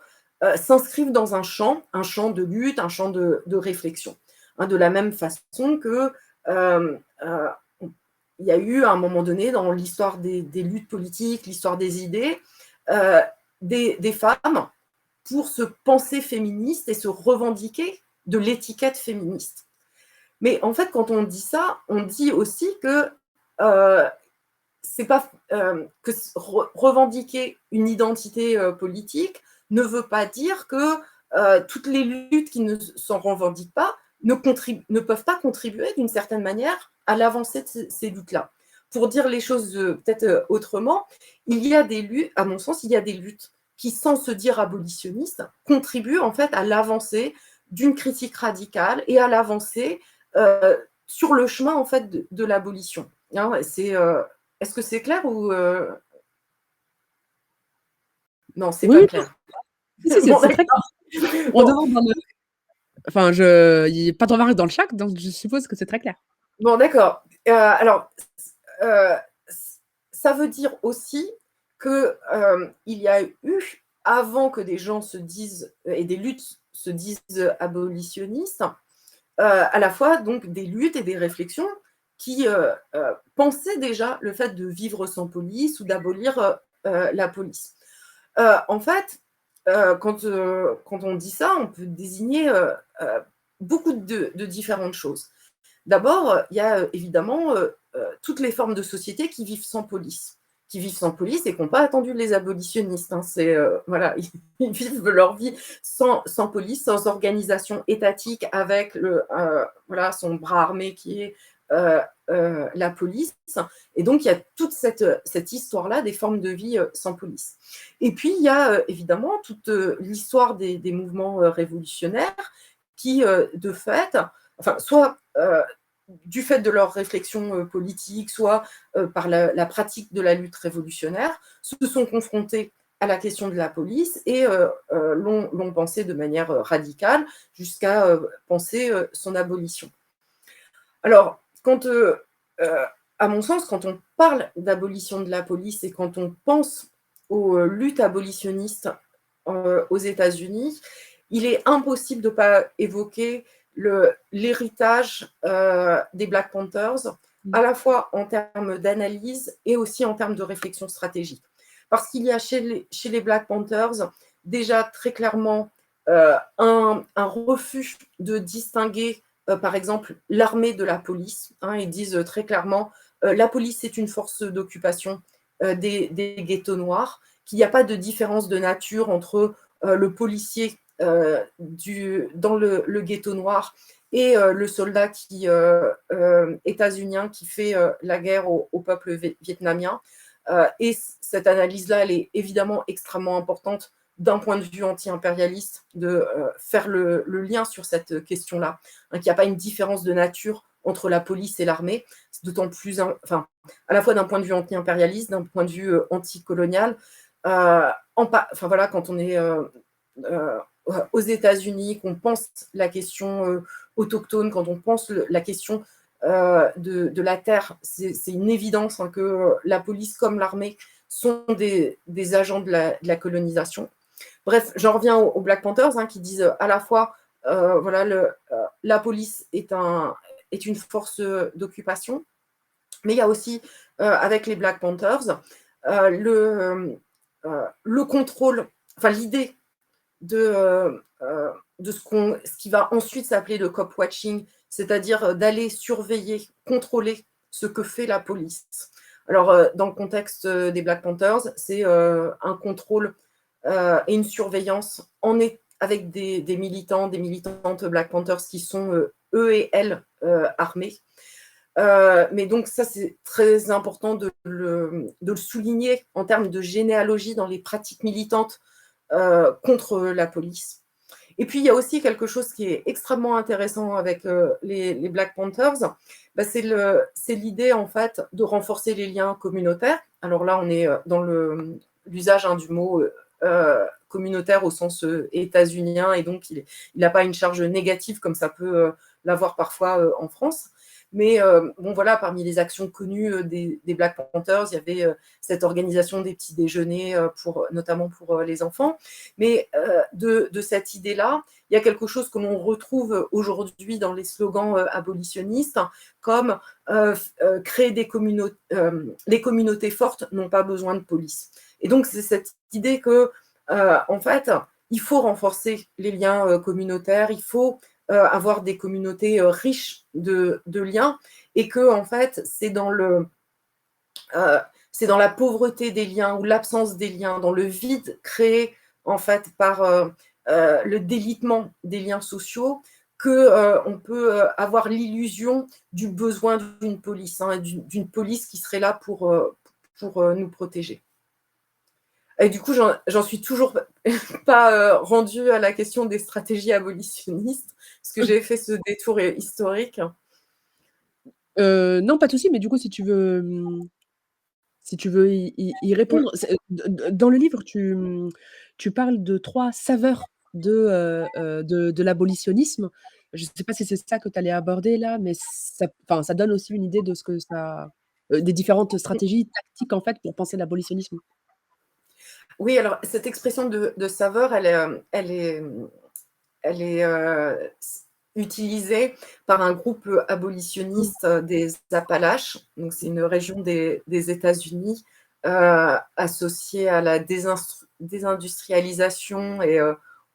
s'inscrivent dans un champ de lutte, un champ de réflexion. Hein, de la même façon que il y a eu à un moment donné dans l'histoire des luttes politiques, l'histoire des idées, des femmes pour se penser féministes et se revendiquer de l'étiquette féministe. Mais en fait, quand on dit ça, on dit aussi que c'est pas que revendiquer une identité politique ne veut pas dire que toutes les luttes qui ne s'en revendiquent pas ne peuvent pas contribuer d'une certaine manière à l'avancée de ces luttes-là. Pour dire les choses peut-être autrement, il y a des luttes, à mon sens, il y a des luttes qui, sans se dire abolitionnistes, contribuent en fait à l'avancée d'une critique radicale et à l'avancée sur le chemin en fait de l'abolition. Hein, est-ce que c'est clair ou non, c'est pas Oui, clair. si, Bon, c'est très clair. On bon. demande dans le... Enfin, il n'y a pas de remarque dans le chat, donc je suppose que c'est très clair. Bon, d'accord. Alors, ça veut dire aussi qu'il y a eu, avant que des gens se disent, et des luttes se disent abolitionnistes, à la fois donc des luttes et des réflexions qui pensaient déjà le fait de vivre sans police ou d'abolir la police. En fait, quand on dit ça, on peut désigner beaucoup de différentes choses. D'abord, il y a évidemment toutes les formes de société qui vivent sans police et qui n'ont pas attendu les abolitionnistes. Hein. Voilà, ils vivent leur vie sans police, sans organisation étatique, avec voilà, son bras armé qui est la police. Et donc, il y a toute cette histoire-là des formes de vie sans police. Et puis, il y a évidemment toute l'histoire des mouvements révolutionnaires qui, de fait, enfin, soit du fait de leur réflexion politique, soit par la pratique de la lutte révolutionnaire, se sont confrontés à la question de la police et l'ont pensée de manière radicale jusqu'à penser son abolition. Alors, à mon sens, quand on parle d'abolition de la police et quand on pense aux luttes abolitionnistes aux États-Unis, il est impossible de ne pas évoquer l'héritage des Black Panthers, à la fois en termes d'analyse et aussi en termes de réflexion stratégique. Parce qu'il y a chez les Black Panthers déjà très clairement un refus de distinguer, par exemple, l'armée de la police. Hein, ils disent très clairement la police est une force d'occupation des ghettos noirs, qu'il n'y a pas de différence de nature entre le policier dans le ghetto noir et le soldat états-unien qui fait la guerre au peuple vietnamien. Et cette analyse-là, elle est évidemment extrêmement importante d'un point de vue anti-impérialiste, de faire le lien sur cette question-là, hein, qu'il n'y a pas une différence de nature entre la police et l'armée, c'est d'autant plus, enfin, à la fois d'un point de vue anti-impérialiste, d'un point de vue anticolonial. Enfin voilà, quand on est aux États-Unis, qu'on pense la question autochtone, quand on pense la question de la terre, c'est une évidence hein, que la police comme l'armée sont des agents de la colonisation. Bref, j'en reviens aux Black Panthers hein, qui disent à la fois voilà, la police est une force d'occupation, mais il y a aussi avec les Black Panthers le contrôle, enfin l'idée de ce qui va ensuite s'appeler le cop watching, c'est-à-dire d'aller surveiller, contrôler ce que fait la police. Alors, dans le contexte des Black Panthers, c'est un contrôle et une surveillance avec des militants, des militantes Black Panthers qui sont eux et elles armés. Mais donc ça, c'est très important de le souligner en termes de généalogie dans les pratiques militantes contre la police. Et puis, il y a aussi quelque chose qui est extrêmement intéressant avec les Black Panthers, bah, c'est l'idée, en fait, de renforcer les liens communautaires. Alors là, on est dans l'usage hein, du mot communautaire au sens états-unien, et donc il n'a pas une charge négative comme ça peut l'avoir parfois en France. Mais bon, voilà, parmi les actions connues des Black Panthers, il y avait cette organisation des petits déjeuners, notamment pour les enfants. Mais de cette idée-là, il y a quelque chose que l'on retrouve aujourd'hui dans les slogans abolitionnistes, comme créer des communautés, les communautés fortes n'ont pas besoin de police. Et donc, c'est cette idée que, en fait, il faut renforcer les liens communautaires, il faut avoir des communautés riches de liens, et que, en fait, c'est dans la pauvreté des liens ou l'absence des liens, dans le vide créé, en fait, par le délitement des liens sociaux, qu'on peut avoir l'illusion du besoin d'une police, hein, d'une police qui serait là pour nous protéger. Et du coup, j'en suis toujours pas rendue à la question des stratégies abolitionnistes, parce que j'ai fait ce détour historique. Non, pas de souci, mais du coup, si tu veux y répondre, dans le livre, tu parles de 3 saveurs de l'abolitionnisme. Je ne sais pas si c'est ça que tu allais aborder là, mais ça donne aussi une idée de ce que ça, des différentes stratégies tactiques en fait pour penser l'abolitionnisme. Oui, alors cette expression de saveur, elle est utilisée par un groupe abolitionniste des Appalaches. Donc, c'est une région des États-Unis associée à la désindustrialisation et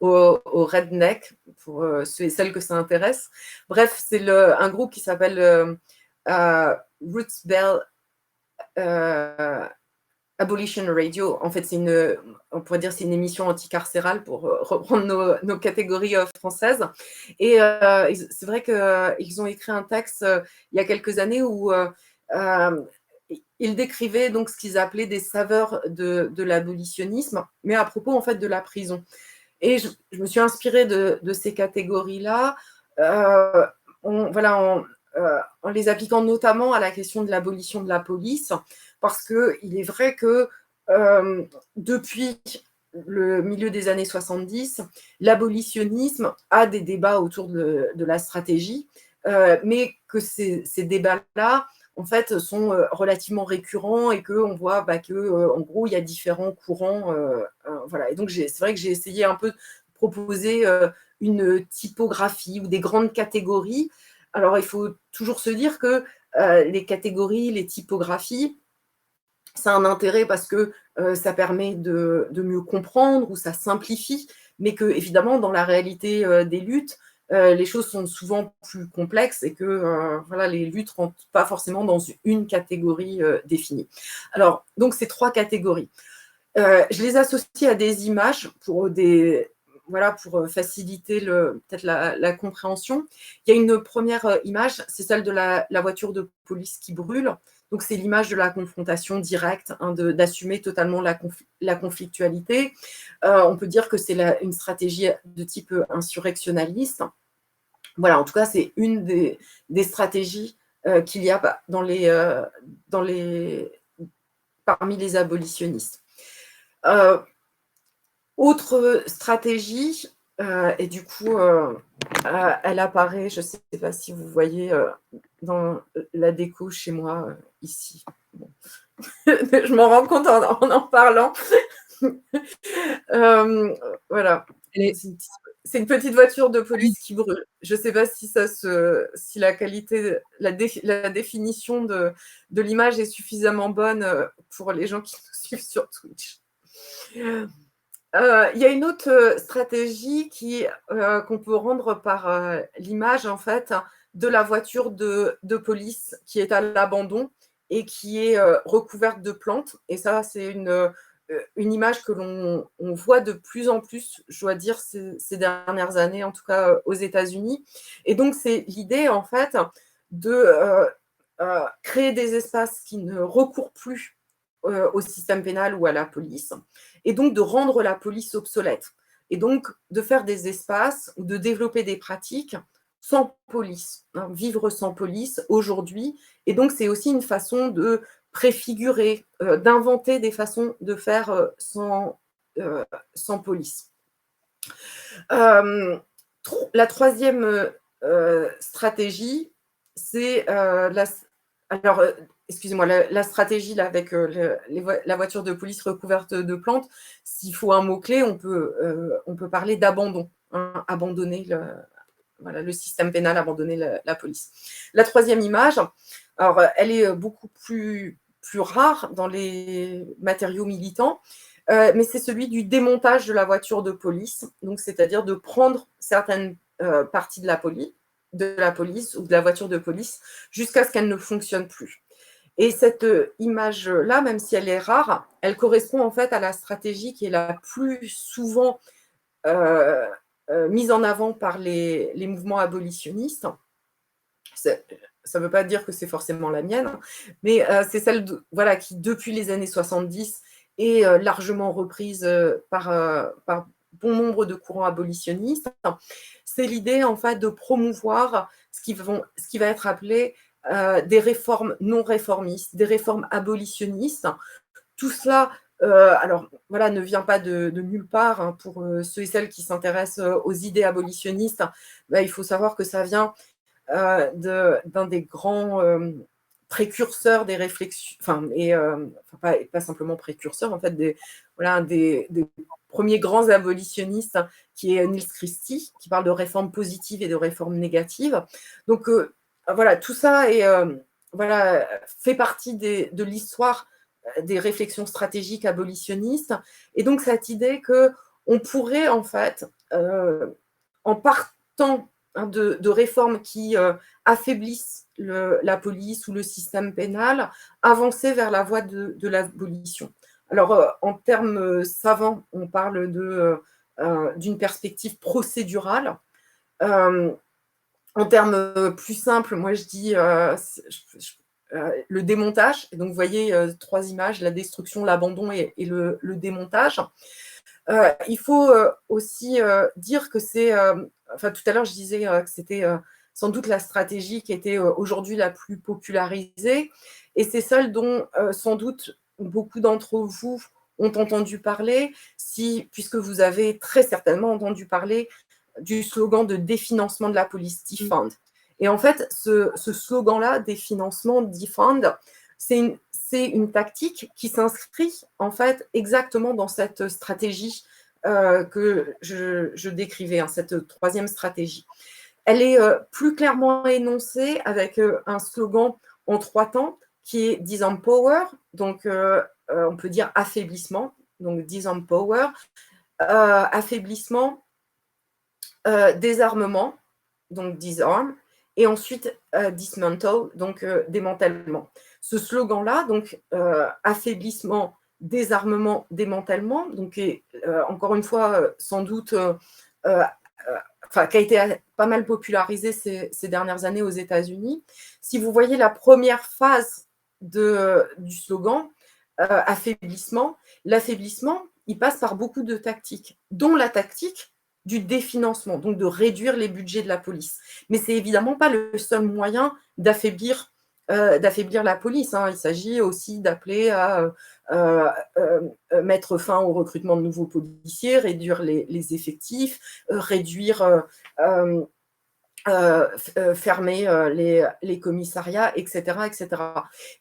au redneck, pour ceux et celles que ça intéresse. Bref, c'est un groupe qui s'appelle Roots Bell Abolition Radio. En fait, on pourrait dire c'est une émission anticarcérale pour reprendre nos catégories françaises. Et c'est vrai qu'ils ont écrit un texte il y a quelques années où ils décrivaient donc ce qu'ils appelaient des saveurs de l'abolitionnisme, mais à propos en fait de la prison. Et je me suis inspirée de ces catégories-là, en les appliquant notamment à la question de l'abolition de la police, parce qu'il est vrai que depuis le milieu des années 70, l'abolitionnisme a des débats autour de la stratégie, mais que ces débats-là, en fait, sont relativement récurrents et qu'on voit qu'en gros, il y a différents courants. Voilà. Et donc, c'est vrai que j'ai essayé un peu de proposer une typographie ou des grandes catégories. Alors, il faut toujours se dire que les catégories, les typographies, ça a un intérêt parce que ça permet de mieux comprendre ou ça simplifie, mais que, évidemment, dans la réalité des luttes, les choses sont souvent plus complexes et que voilà, les luttes ne rentrent pas forcément dans une catégorie définie. Alors, donc, ces 3 catégories. Je les associe à des images pour faciliter peut-être la compréhension. Il y a une première image, c'est celle de la voiture de police qui brûle. Donc, c'est l'image de la confrontation directe, hein, d'assumer totalement la conflictualité. On peut dire que c'est une stratégie de type insurrectionnaliste. Voilà, en tout cas, c'est une des stratégies qu'il y a parmi les abolitionnistes. Autre stratégie, et du coup, elle apparaît, je ne sais pas si vous voyez dans la déco chez moi, ici. Bon. Je m'en rends compte en parlant. Voilà. C'est une petite voiture de police qui brûle. Je ne sais pas si la qualité, la définition de l'image est suffisamment bonne pour les gens qui nous suivent sur Twitch. Il y a une autre stratégie qu'on peut rendre par l'image, en fait, de la voiture de police qui est à l'abandon et qui est recouverte de plantes. Et ça, c'est une image que l'on voit de plus en plus, je dois dire, ces dernières années, en tout cas aux États-Unis. Et donc, c'est l'idée, en fait, de créer des espaces qui ne recourent plus au système pénal ou à la police, et donc de rendre la police obsolète, et donc de faire des espaces ou de développer des pratiques sans police, hein, vivre sans police aujourd'hui. Et donc, c'est aussi une façon de préfigurer, d'inventer des façons de faire sans police. La troisième stratégie, c'est alors, excusez-moi, la stratégie là, avec la voiture de police recouverte de plantes, s'il faut un mot-clé, on peut parler d'abandon, hein, abandonner voilà, le système pénal, abandonner la police. La troisième image, alors, elle est beaucoup plus rare dans les matériaux militants, mais c'est celui du démontage de la voiture de police, donc c'est-à-dire de prendre certaines parties de la police ou de la voiture de police jusqu'à ce qu'elle ne fonctionne plus. Et cette image-là, même si elle est rare, elle correspond en fait à la stratégie qui est la plus souvent mise en avant par les mouvements abolitionnistes. Ça ne veut pas dire que c'est forcément la mienne, hein, mais c'est celle voilà, qui, depuis les années 70, est largement reprise par bon nombre de courants abolitionnistes. C'est l'idée, en fait, de promouvoir ce qui va être appelé des réformes non réformistes, des réformes abolitionnistes. Tout cela, alors voilà, ne vient pas de nulle part, hein, pour ceux et celles qui s'intéressent aux idées abolitionnistes. Ben, il faut savoir que ça vient d'un des grands précurseurs des réflexions, pas simplement précurseurs, en fait, voilà, des premiers grands abolitionnistes, hein, qui est Niels Christie, qui parle de réformes positives et de réformes négatives. Donc voilà, tout ça voilà, fait partie de l'histoire des réflexions stratégiques abolitionnistes. Et donc cette idée qu'on pourrait, en fait, en partant, hein, de réformes qui affaiblissent la police ou le système pénal, avancer vers la voie de l'abolition. Alors, en termes savants, on parle d'une perspective procédurale. En termes plus simples, moi je dis le démontage. Et donc, vous voyez 3 images, la destruction, l'abandon et le démontage. Il faut aussi dire que c'est, enfin tout à l'heure je disais que c'était sans doute la stratégie qui était aujourd'hui la plus popularisée, et c'est celle dont sans doute beaucoup d'entre vous ont entendu parler, puisque vous avez très certainement entendu parler du slogan de définancement de la police, Defund. Et en fait, ce slogan-là, définancement, Defund, c'est une tactique qui s'inscrit en fait exactement dans cette stratégie que je décrivais, hein, cette troisième stratégie. Elle est plus clairement énoncée avec un slogan en 3 temps qui est Disempower, donc on peut dire affaiblissement, donc Disempower, affaiblissement, désarmement, donc Disarm, et ensuite Dismantle, donc démantèlement. Ce slogan-là, donc affaiblissement, désarmement, démantèlement, donc encore une fois, sans doute, qui a été pas mal popularisé ces dernières années aux États-Unis. Si vous voyez la première phase du slogan, affaiblissement, l'affaiblissement, il passe par beaucoup de tactiques, dont la tactique du définancement, donc de réduire les budgets de la police. Mais ce n'est évidemment pas le seul moyen d'affaiblir la police, hein. Il s'agit aussi d'appeler à mettre fin au recrutement de nouveaux policiers, réduire les effectifs, réduire, fermer les commissariats, etc., etc.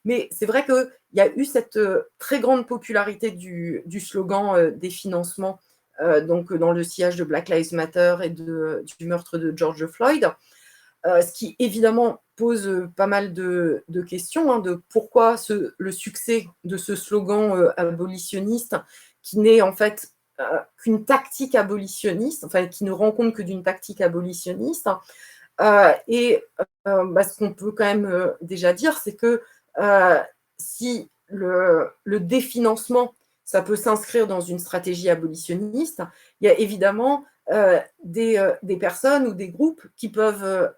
Mais c'est vrai qu'il y a eu cette très grande popularité du slogan des financements, donc dans le sillage de Black Lives Matter et du meurtre de George Floyd, ce qui évidemment pose pas mal de questions, hein, de pourquoi le succès de ce slogan abolitionniste, qui n'est en fait qu'une tactique abolitionniste, enfin qui ne rend compte que d'une tactique abolitionniste. Et ce qu'on peut quand même déjà dire, c'est que si le définancement, ça peut s'inscrire dans une stratégie abolitionniste, il y a évidemment des personnes ou des groupes qui peuvent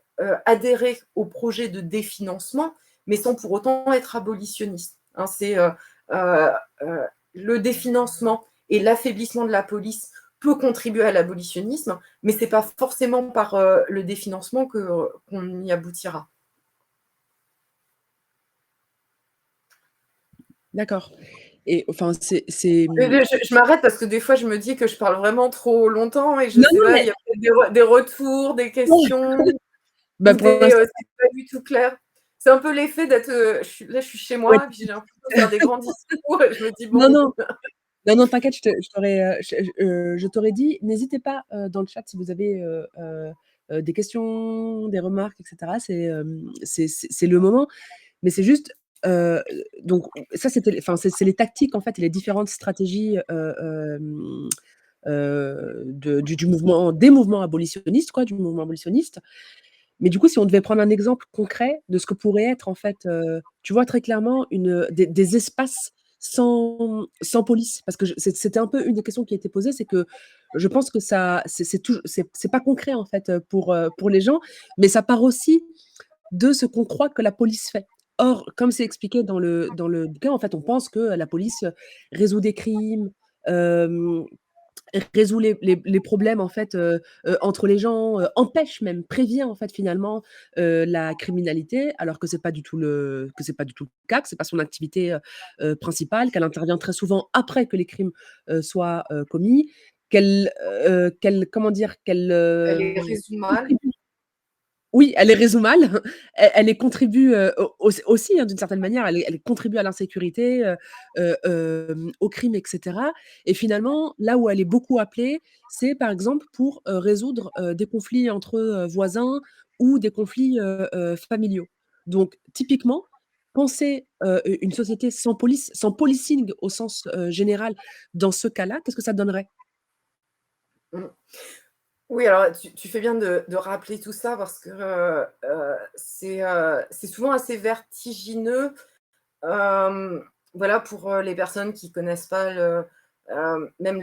adhérer au projet de définancement, mais sans pour autant être abolitionnistes, hein. C'est le définancement et l'affaiblissement de la police peut contribuer à l'abolitionnisme, mais ce n'est pas forcément par le définancement qu'on y aboutira. D'accord. Et enfin, Je m'arrête parce que des fois, je me dis que je parle vraiment trop longtemps et je ne Non, sais non, pas, mais il y a peut-être des retours, des questions. Bah, pour l'instant, c'est pas du tout clair. C'est un peu l'effet d'être, je suis chez ouais. moi, puis j'ai l'impression de faire des grands discours et je me dis: Non, «Bon». non. Non, non, t'inquiète, je t'aurais dit, n'hésitez pas, dans le chat si vous avez, des questions, des remarques et cetera. C'est le moment. Mais c'est juste, donc ça, c'était enfin, c'est les tactiques, en fait, et les différentes stratégies, du mouvement des mouvements abolitionnistes, quoi, du mouvement abolitionniste. Mais du coup, si on devait prendre un exemple concret de ce que pourrait être, en fait, tu vois très clairement des espaces sans police. Parce que c'était un peu une des questions qui a été posée, c'est que je pense que ça, c'est pas concret, en fait, pour les gens, mais ça part aussi de ce qu'on croit que la police fait. Or, comme c'est expliqué dans le bouquin, en fait, on pense que la police résout des crimes, euh, résout les problèmes, en fait, entre les gens, empêche même, prévient, en fait, finalement, la criminalité, alors que c'est pas du tout le cas, que c'est pas son activité principale, qu'elle intervient très souvent après que les crimes soient commis, comment dire, qu'elle Elle les résume mal. contribue. Oui, elle les résout mal. Elle les contribue, aussi, hein, d'une certaine manière, elle contribue à l'insécurité, au crime et cetera, et finalement, là où elle est beaucoup appelée, c'est par exemple pour, résoudre, des conflits entre, voisins ou des conflits, familiaux. Donc typiquement, penser, une société sans police, sans policing au sens, général, dans ce cas-là, qu'est-ce que ça donnerait? Mmh. Oui, alors tu fais bien de rappeler tout ça parce que, c'est souvent assez vertigineux, voilà, pour, les personnes qui connaissent pas même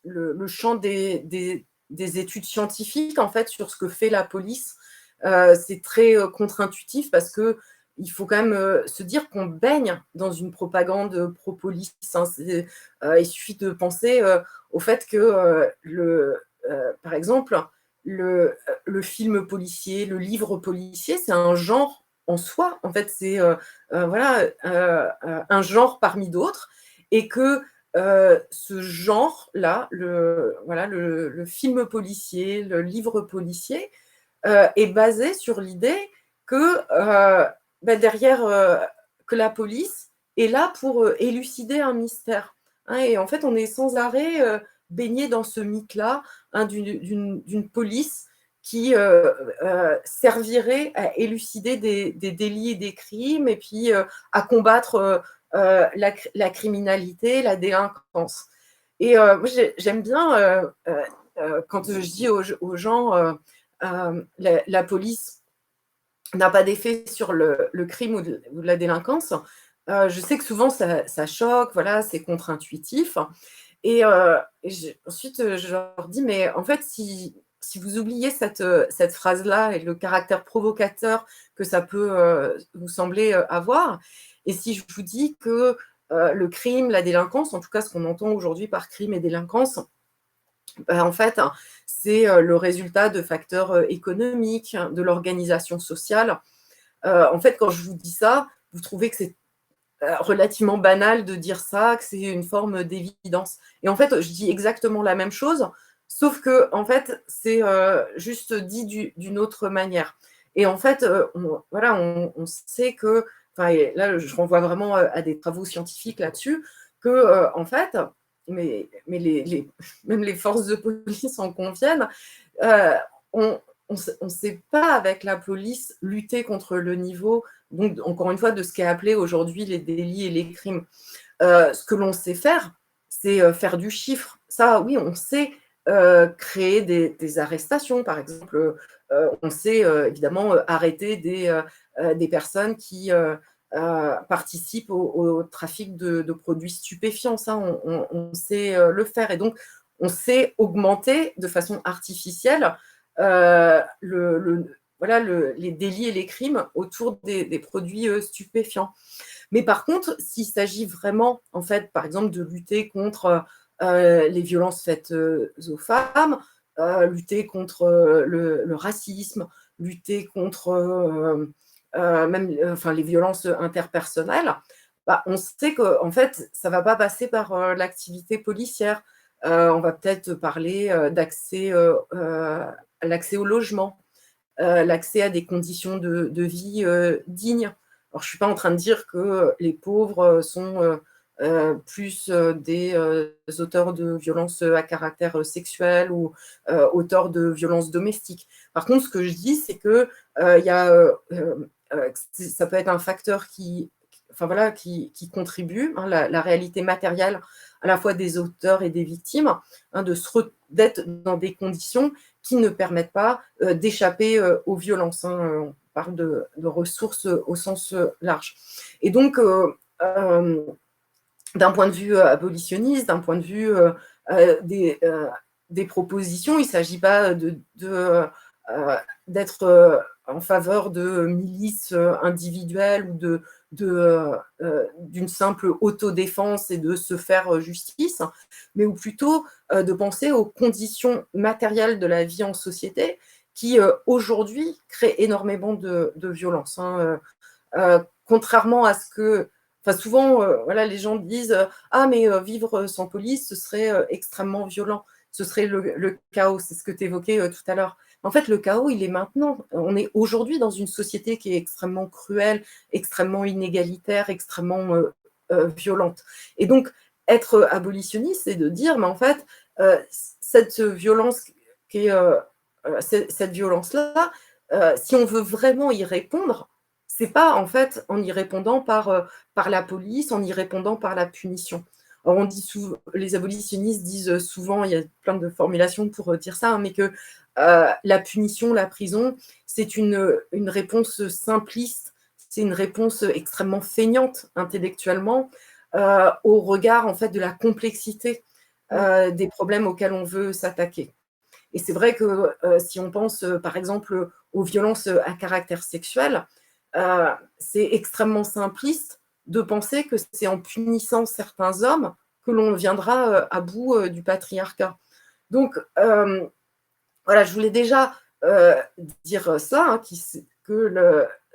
le champ des études scientifiques, en fait, sur ce que fait la police. C'est très, contre-intuitif parce qu'il faut quand même, se dire qu'on baigne dans une propagande, pro-police, hein. Il suffit de penser, au fait que, par exemple, le film policier, le livre policier, c'est un genre en soi. En fait, c'est, voilà, un genre parmi d'autres et que, ce genre-là, voilà, le film policier, le livre policier, est basé sur l'idée que, derrière, que la police est là pour, élucider un mystère, hein, et en fait, on est sans arrêt, baigné dans ce mythe-là, hein, d'une police qui, servirait à élucider des délits et des crimes et puis, à combattre, la criminalité, la délinquance. Et moi j'aime bien, quand je dis aux gens, la police n'a pas d'effet sur le crime ou la délinquance. Je sais que souvent ça choque, voilà, c'est contre-intuitif. Et ensuite, je leur dis, mais en fait, si vous oubliez cette phrase-là et le caractère provocateur que ça peut vous sembler avoir, et si je vous dis que le crime, la délinquance, en tout cas ce qu'on entend aujourd'hui par crime et délinquance, en fait, hein, c'est le résultat de facteurs économiques, de l'organisation sociale. En fait, quand je vous dis ça, vous trouvez que c'est relativement banal de dire ça, que c'est une forme d'évidence. Et en fait, je dis exactement la même chose, sauf que en fait, c'est juste dit d'une autre manière. Et en fait, voilà, on sait que, enfin, et là, je renvoie vraiment à des travaux scientifiques là-dessus, que en fait, mais même les forces de police en conviennent, euh, on ne sait pas avec la police lutter contre le niveau, donc encore une fois, de ce qui est appelé aujourd'hui les délits et les crimes. Ce que l'on sait faire, c'est faire du chiffre. Ça, oui, on sait créer des arrestations, par exemple. On sait évidemment arrêter des personnes qui participent au trafic de produits stupéfiants. Ça, on sait le faire. Et donc, on sait augmenter de façon artificielle voilà, les délits et les crimes autour des produits stupéfiants. Mais par contre, s'il s'agit vraiment, en fait, par exemple, de lutter contre les violences faites aux femmes, lutter contre le racisme, lutter contre même enfin, les violences interpersonnelles, bah, on sait que en fait, ça ne va pas passer par l'activité policière. On va peut-être parler d'accès à l'accès au logement, l'accès à des conditions de vie dignes. Alors, je ne suis pas en train de dire que les pauvres sont plus des auteurs de violences à caractère sexuel ou auteurs de violences domestiques. Par contre, ce que je dis, c'est que ça peut être un facteur enfin, voilà, qui contribue, hein, la réalité matérielle à la fois des auteurs et des victimes, hein, d'être dans des conditions qui ne permettent pas d'échapper aux violences, hein. On parle de ressources au sens large. Et donc, d'un point de vue abolitionniste, d'un point de vue des propositions, il ne s'agit pas d'être en faveur de milices individuelles ou d'une simple autodéfense et de se faire justice, mais ou plutôt de penser aux conditions matérielles de la vie en société qui, aujourd'hui, créent énormément de violences, hein. Contrairement à ce que... Enfin, souvent, voilà, les gens disent ah, mais vivre sans police, ce serait extrêmement violent, ce serait le chaos, c'est ce que tu évoquais tout à l'heure. En fait, le chaos, il est maintenant. On est aujourd'hui dans une société qui est extrêmement cruelle, extrêmement inégalitaire, extrêmement violente. Et donc, être abolitionniste, c'est de dire, mais en fait, cette violence qui est cette violence-là, si on veut vraiment y répondre, c'est pas en fait en y répondant par la police, en y répondant par la punition. Alors on dit souvent, les abolitionnistes disent souvent, il y a plein de formulations pour dire ça, hein, mais que la punition, la prison, c'est une réponse simpliste, c'est une réponse extrêmement feignante intellectuellement au regard en fait de la complexité des problèmes auxquels on veut s'attaquer. Et c'est vrai que si on pense par exemple aux violences à caractère sexuel, c'est extrêmement simpliste de penser que c'est en punissant certains hommes que l'on viendra à bout du patriarcat. Donc, voilà, je voulais déjà dire ça, hein,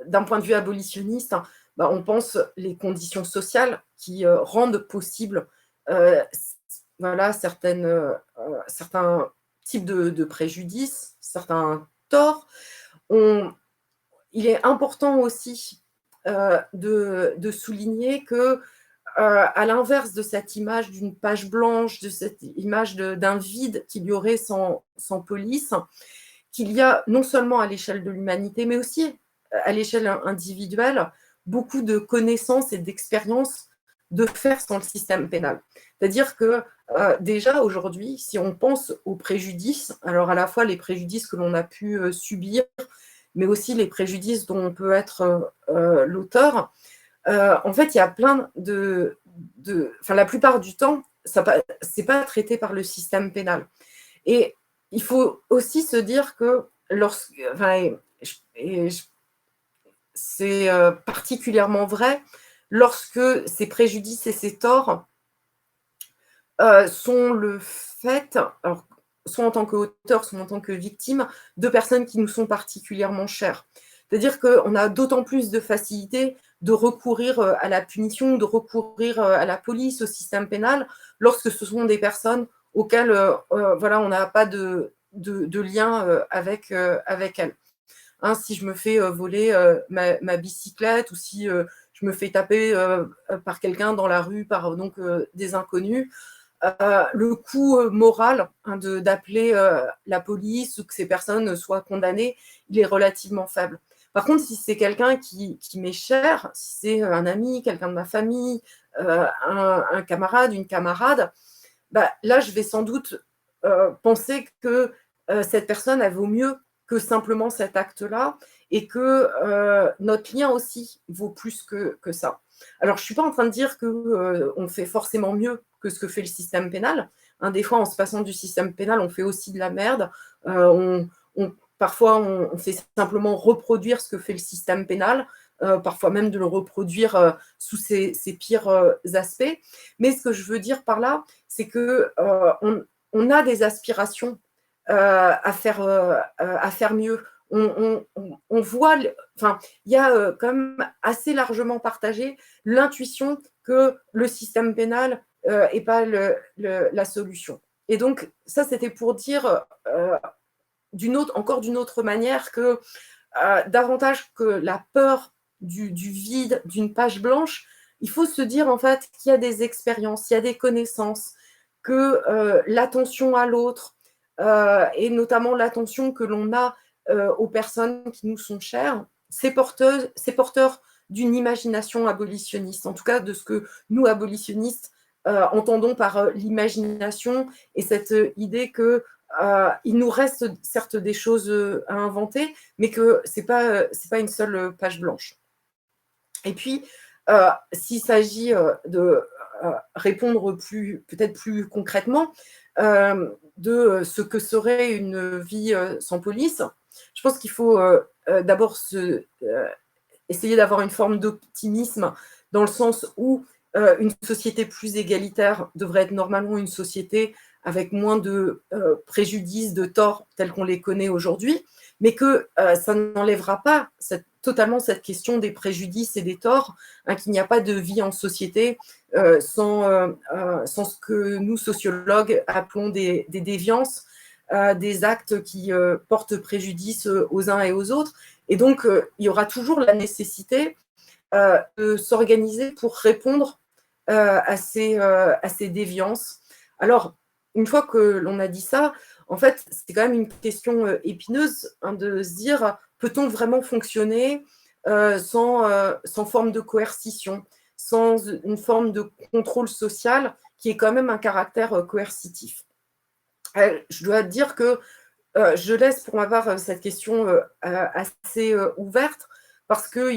d'un point de vue abolitionniste, hein, bah, on pense les conditions sociales qui rendent possible euh, voilà, certains types de préjudices, certains torts. Il est important aussi de souligner que, à l'inverse de cette image d'une page blanche, de cette image d'un vide qu'il y aurait sans police, qu'il y a non seulement à l'échelle de l'humanité, mais aussi à l'échelle individuelle, beaucoup de connaissances et d'expériences de faire sans le système pénal. C'est-à-dire que déjà aujourd'hui, si on pense aux préjudices, alors à la fois les préjudices que l'on a pu subir, mais aussi les préjudices dont on peut être l'auteur, en fait, il y a plein enfin, la plupart du temps, ce n'est pas traité par le système pénal. Et il faut aussi se dire que c'est particulièrement vrai lorsque ces préjudices et ces torts sont le fait, alors, soit en tant qu'auteur, soit en tant que victime, de personnes qui nous sont particulièrement chères. C'est-à-dire qu'on a d'autant plus de facilité de recourir à la punition, de recourir à la police, au système pénal, lorsque ce sont des personnes auxquelles voilà, on n'a pas de lien avec elles. Hein, si je me fais voler ma bicyclette ou si je me fais taper par quelqu'un dans la rue, par des inconnus, le coût moral, hein, d'appeler la police ou que ces personnes soient condamnées, il est relativement faible. Par contre, si c'est quelqu'un qui m'est cher, si c'est un ami, quelqu'un de ma famille, un camarade, une camarade, bah, là, je vais sans doute penser que cette personne, elle vaut mieux que simplement cet acte-là et que notre lien aussi vaut plus que ça. Alors, je ne suis pas en train de dire qu'on fait forcément mieux que ce que fait le système pénal. Hein, des fois, en se passant du système pénal, on fait aussi de la merde. Parfois, on fait simplement reproduire ce que fait le système pénal, parfois même de le reproduire sous ses pires aspects. Mais ce que je veux dire par là, c'est qu'on a des aspirations à faire mieux. On voit, enfin, il y a quand même assez largement partagé l'intuition que le système pénal n'est pas la solution. Et donc, ça, c'était pour dire encore d'une autre manière que davantage que la peur du vide, d'une page blanche, il faut se dire en fait qu'il y a des expériences, il y a des connaissances, que l'attention à l'autre, et notamment l'attention que l'on a aux personnes qui nous sont chères, c'est porteur d'une imagination abolitionniste, en tout cas de ce que nous, abolitionnistes, entendons par l'imagination et cette idée que il nous reste certes des choses à inventer, mais que c'est pas une seule page blanche. Et puis, s'il s'agit de répondre peut-être plus concrètement de ce que serait une vie sans police, je pense qu'il faut d'abord essayer d'avoir une forme d'optimisme dans le sens où une société plus égalitaire devrait être normalement une société avec moins de préjudices, de torts tels qu'on les connaît aujourd'hui, mais que ça n'enlèvera pas totalement cette question des préjudices et des torts, hein, qu'il n'y a pas de vie en société sans ce que nous, sociologues, appelons des déviances, des actes qui portent préjudice aux uns et aux autres. Et donc, il y aura toujours la nécessité de s'organiser pour répondre à ces déviances. Alors, une fois que l'on a dit ça, en fait, c'est quand même une question épineuse, hein, de se dire, peut-on vraiment fonctionner sans forme de coercition, sans une forme de contrôle social qui est quand même un caractère coercitif. Je dois dire que je laisse pour ma part cette question assez ouverte parce que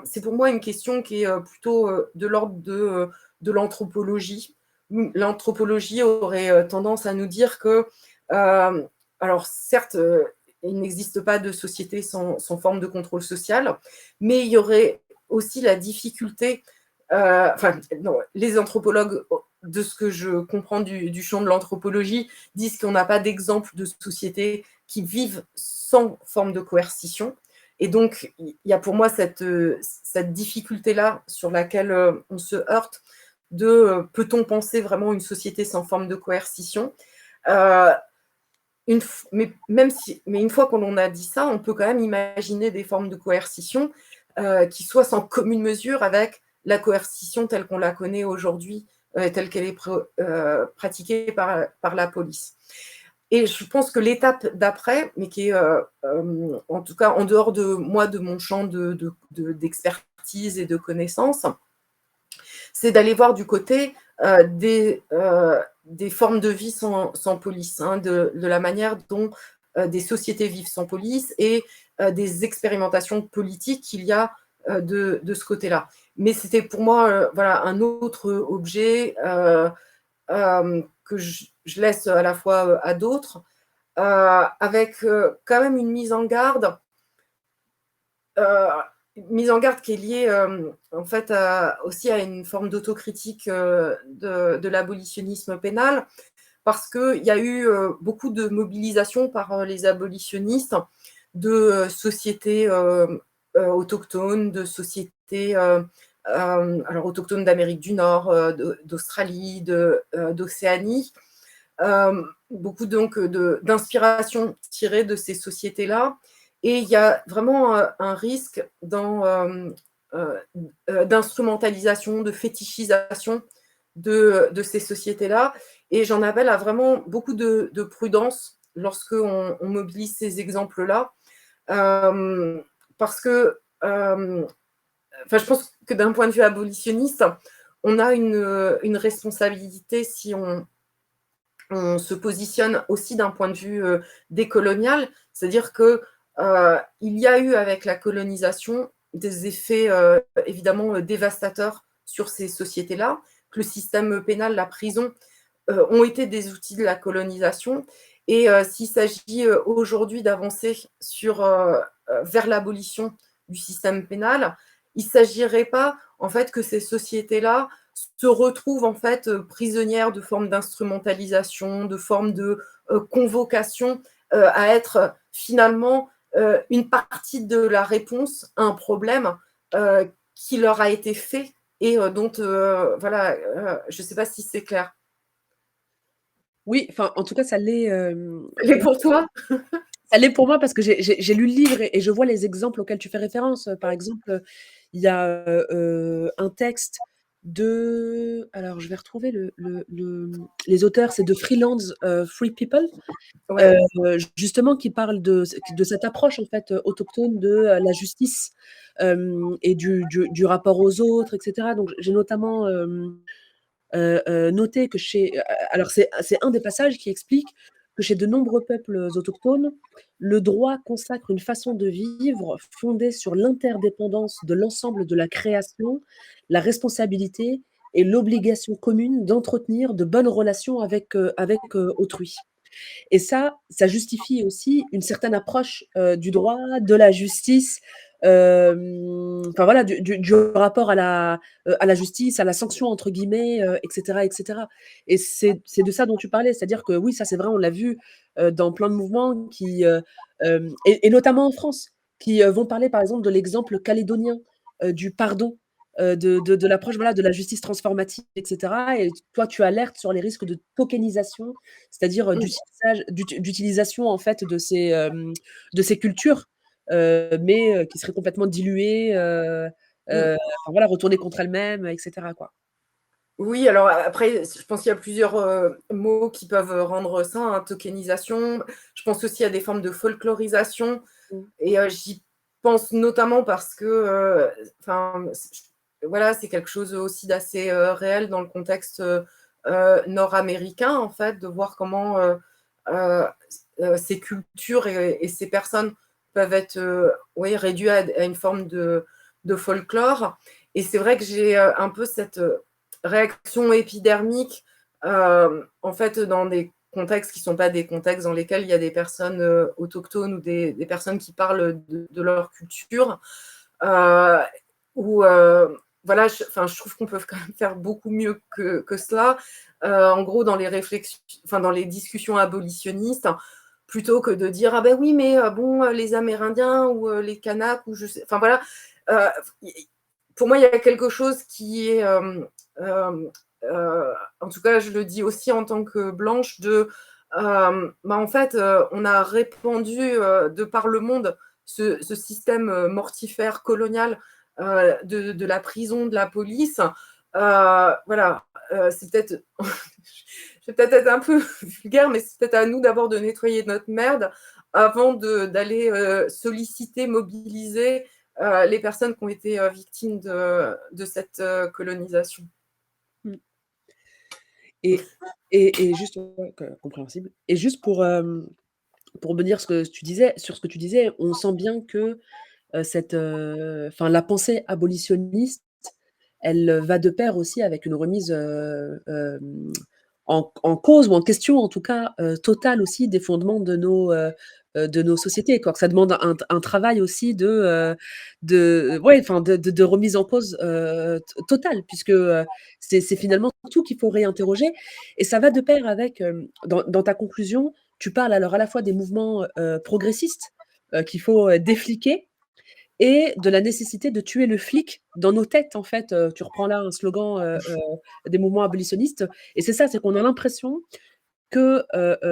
c'est pour moi une question qui est plutôt de l'ordre de l'anthropologie. L'anthropologie aurait tendance à nous dire que, alors certes, il n'existe pas de société sans forme de contrôle social, mais il y aurait aussi la difficulté, non, les anthropologues, de ce que je comprends du champ de l'anthropologie, disent qu'on n'a pas d'exemple de sociétés qui vivent sans forme de coercition. Et donc, il y a pour moi cette difficulté-là sur laquelle on se heurte de peut-on penser vraiment une société sans forme de coercition mais une fois qu'on a dit ça, on peut quand même imaginer des formes de coercition qui soient sans commune mesure avec la coercition telle qu'on la connaît aujourd'hui, telle qu'elle est pratiquée par la police. Et je pense que l'étape d'après, mais qui est en tout cas en dehors de mon champ d'expertise et de connaissances, c'est d'aller voir du côté des formes de vie sans police, hein, de la manière dont des sociétés vivent sans police et des expérimentations politiques qu'il y a de ce côté-là. Mais c'était pour moi voilà, un autre objet que je laisse à la fois à d'autres, avec quand même une mise en garde qui est liée en fait aussi à une forme d'autocritique de l'abolitionnisme pénal, parce qu'il y a eu beaucoup de mobilisation par les abolitionnistes de sociétés autochtones, de sociétés alors autochtones d'Amérique du Nord, d'Australie, d'Océanie, beaucoup donc d'inspiration tirée de ces sociétés-là. Et il y a vraiment un risque d'instrumentalisation, de fétichisation de ces sociétés-là. Et j'en appelle à vraiment beaucoup de prudence lorsqu'on mobilise ces exemples-là. Parce que je pense que d'un point de vue abolitionniste, on a une responsabilité si on se positionne aussi d'un point de vue décolonial, c'est-à-dire que il y a eu avec la colonisation des effets évidemment dévastateurs sur ces sociétés-là, que le système pénal, la prison ont été des outils de la colonisation. Et s'il s'agit aujourd'hui d'avancer vers l'abolition du système pénal, il ne s'agirait pas en fait que ces sociétés-là se retrouvent en fait prisonnières de formes d'instrumentalisation, de formes de convocation à être finalement une partie de la réponse à un problème qui leur a été fait et dont, voilà, je ne sais pas si c'est clair. Oui, enfin, en tout cas, ça l'est, Elle est pour toi? ça l'est pour moi parce que j'ai lu le livre et je vois les exemples auxquels tu fais référence. Par exemple, il y a, un texte de alors je vais retrouver les auteurs, c'est de Freelands, Free People, Ouais. justement qui parle de cette approche en fait, autochtone de, la justice, et du rapport aux autres et cetera. Donc j'ai notamment, noté que alors c'est un des passages qui explique que chez de nombreux peuples autochtones, le droit consacre une façon de vivre fondée sur l'interdépendance de l'ensemble de la création, la responsabilité et l'obligation commune d'entretenir de bonnes relations avec autrui. Et ça justifie aussi une certaine approche, du droit, de la justice, enfin voilà, du rapport à la justice, à la «sanction» entre guillemets, et cetera et cetera. Et c'est de ça dont tu parlais, c'est-à-dire que oui, ça c'est vrai, on l'a vu, dans plein de mouvements et notamment en France, qui, vont parler par exemple de l'exemple calédonien, du pardon, de l'approche, voilà, de la justice transformative et cetera. Et toi, tu alertes sur les risques de tokenisation, c'est-à-dire, Mmh. d'utilisation en fait de ces cultures, mais qui seraient complètement diluées, Mmh. enfin voilà, retournées contre elles-mêmes, et cetera, quoi. Oui, alors après, je pense qu'il y a plusieurs, mots qui peuvent rendre ça, hein, tokenisation. Je pense aussi à des formes de folklorisation Mmh. et j'y pense notamment parce que, enfin, voilà, c'est quelque chose aussi d'assez, réel dans le contexte, nord-américain, en fait, de voir comment, heu ces cultures et ces personnes peuvent être, oui, réduits à une forme de folklore. Et c'est vrai que j'ai, un peu cette, réaction épidermique, en fait, dans des contextes qui ne sont pas des contextes dans lesquels il y a des personnes, autochtones ou des personnes qui parlent de leur culture, heu, où, voilà, je trouve qu'on peut quand même faire beaucoup mieux que cela. En gros, dans les réflexions, enfin, dans les discussions abolitionnistes, plutôt que de dire: «Ah ben oui, mais bon, les Amérindiens ou les Kanaks» ou je sais, enfin voilà, heu, pour moi, il y a quelque chose qui est, hem, en tout cas, je le dis aussi en tant que blanche, bah, en fait, on a répandu, de par le monde ce système, mortifère colonial, de la prison, de la police. Voilà, c'est peut-être je vais peut-être être un peu vulgaire, mais c'est peut-être à nous d'abord de nettoyer notre merde avant d'aller, solliciter, mobiliser, les personnes qui ont été, victimes de cette, colonisation. Mmh. Et juste ouais, compréhensible. Et juste pour rebondir sur ce que tu disais, on sent bien que, enfin la pensée abolitionniste, elle va de pair aussi avec une remise, en cause ou en question, en tout cas, totale aussi des fondements de nos sociétés, quoi. Que ça demande un travail aussi de ouais, enfin de remise en cause, totale puisque, c'est finalement tout qu'il faut réinterroger. Et ça va de pair avec, dans ta conclusion, tu parles alors à la fois des mouvements, progressistes, qu'il faut, défliquer, et de la nécessité de tuer le flic dans nos têtes, en fait. Tu reprends là un slogan, des mouvements abolitionnistes. Et c'est ça, c'est qu'on a l'impression que,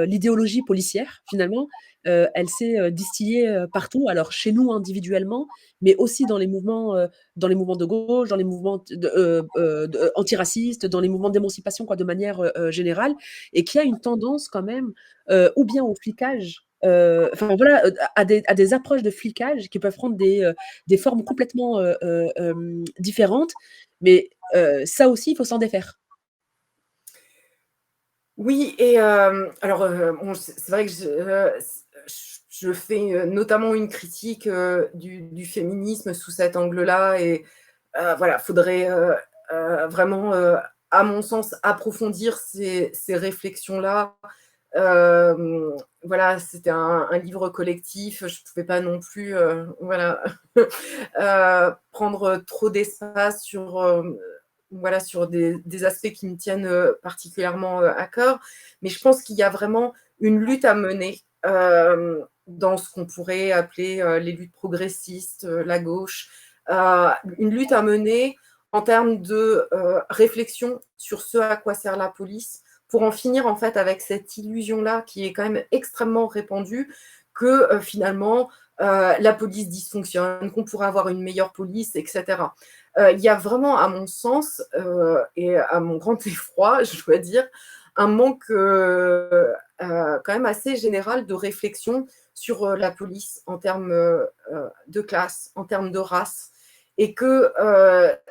l'idéologie policière, finalement, elle s'est, distillée, partout. Alors chez nous individuellement, mais aussi dans les mouvements de gauche, dans les mouvements antiracistes, dans les mouvements d'émancipation, quoi, de manière, générale. Et qu'il y a une tendance quand même, ou bien au flicage, enfin voilà, à des approches de flicage qui peuvent prendre des formes complètement, différentes. Mais, ça aussi, il faut s'en défaire. Oui et alors, bon, c'est vrai que je fais, notamment une critique, du féminisme sous cet angle-là et voilà, faudrait, vraiment, à mon sens, approfondir ces réflexions-là. Hem, voilà, c'était un livre collectif, je ne pouvais pas non plus, voilà, prendre trop d'espace sur, voilà, sur des aspects qui me tiennent, particulièrement, à cœur. Mais je pense qu'il y a vraiment une lutte à mener, dans ce qu'on pourrait appeler, les luttes progressistes, la gauche. Une lutte à mener en termes de, réflexion sur ce à quoi sert la police, pour en finir en fait avec cette illusion-là qui est quand même extrêmement répandue que finalement la police dysfonctionne, qu'on pourrait avoir une meilleure police, etc. Il y a vraiment, à mon sens, et à mon grand effroi, je dois dire, un manque quand même assez général de réflexion sur la police en termes de classe, en termes de race, et que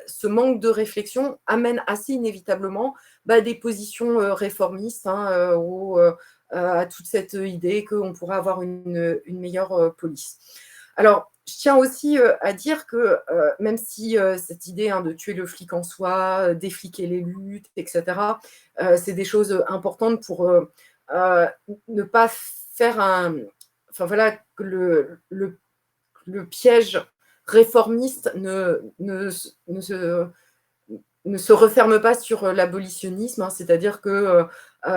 ce manque de réflexion amène assez inévitablement des positions réformistes, hein, ou à toute cette idée qu'on pourrait avoir une meilleure police. Alors, je tiens aussi à dire que même si cette idée, hein, de tuer le flic en soi, défliquer les luttes, etc., c'est des choses importantes pour ne pas faire un... Enfin voilà, que le piège réformiste ne se referme pas sur l'abolitionnisme, hein, c'est-à-dire que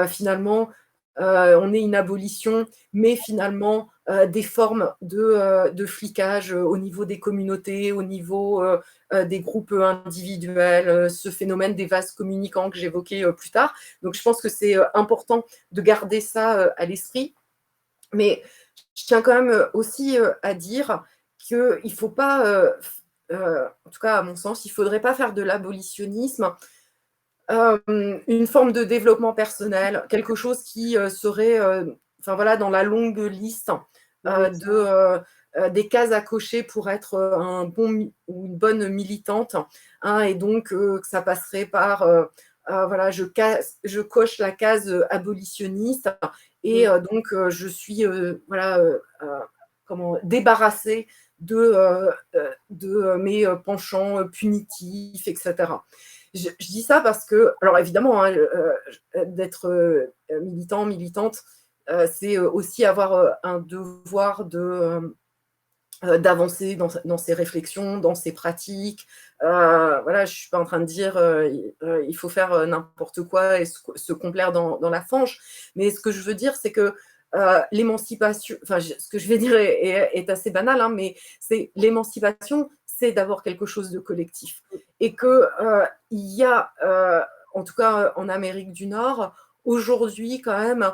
finalement, on est une abolition, mais finalement, des formes de flicage au niveau des communautés, au niveau des groupes individuels, ce phénomène des vases communicants que j'évoquais plus tard. Donc, je pense que c'est important de garder ça à l'esprit. Mais je tiens quand même aussi à dire qu'il ne faut pas, en tout cas à mon sens, il ne faudrait pas faire de l'abolitionnisme une forme de développement personnel, quelque chose qui serait enfin, voilà, dans la longue liste Oui, des cases à cocher pour être un bon ou une bonne militante, hein, et donc que ça passerait par voilà, je coche la case abolitionniste et donc je suis voilà, comment, débarrassée de mes penchants punitifs, etc. Je dis ça parce que, alors évidemment, hein, d'être militant, militante, c'est aussi avoir un devoir d'avancer dans ses réflexions, dans ses pratiques. Voilà, je ne suis pas en train de dire il faut faire n'importe quoi et se complaire dans la fange. Mais ce que je veux dire, c'est que l'émancipation, enfin, ce que je vais dire est assez banal, hein, mais c'est l'émancipation, c'est d'abord quelque chose de collectif. Et qu'il y a, en tout cas en Amérique du Nord, aujourd'hui quand même,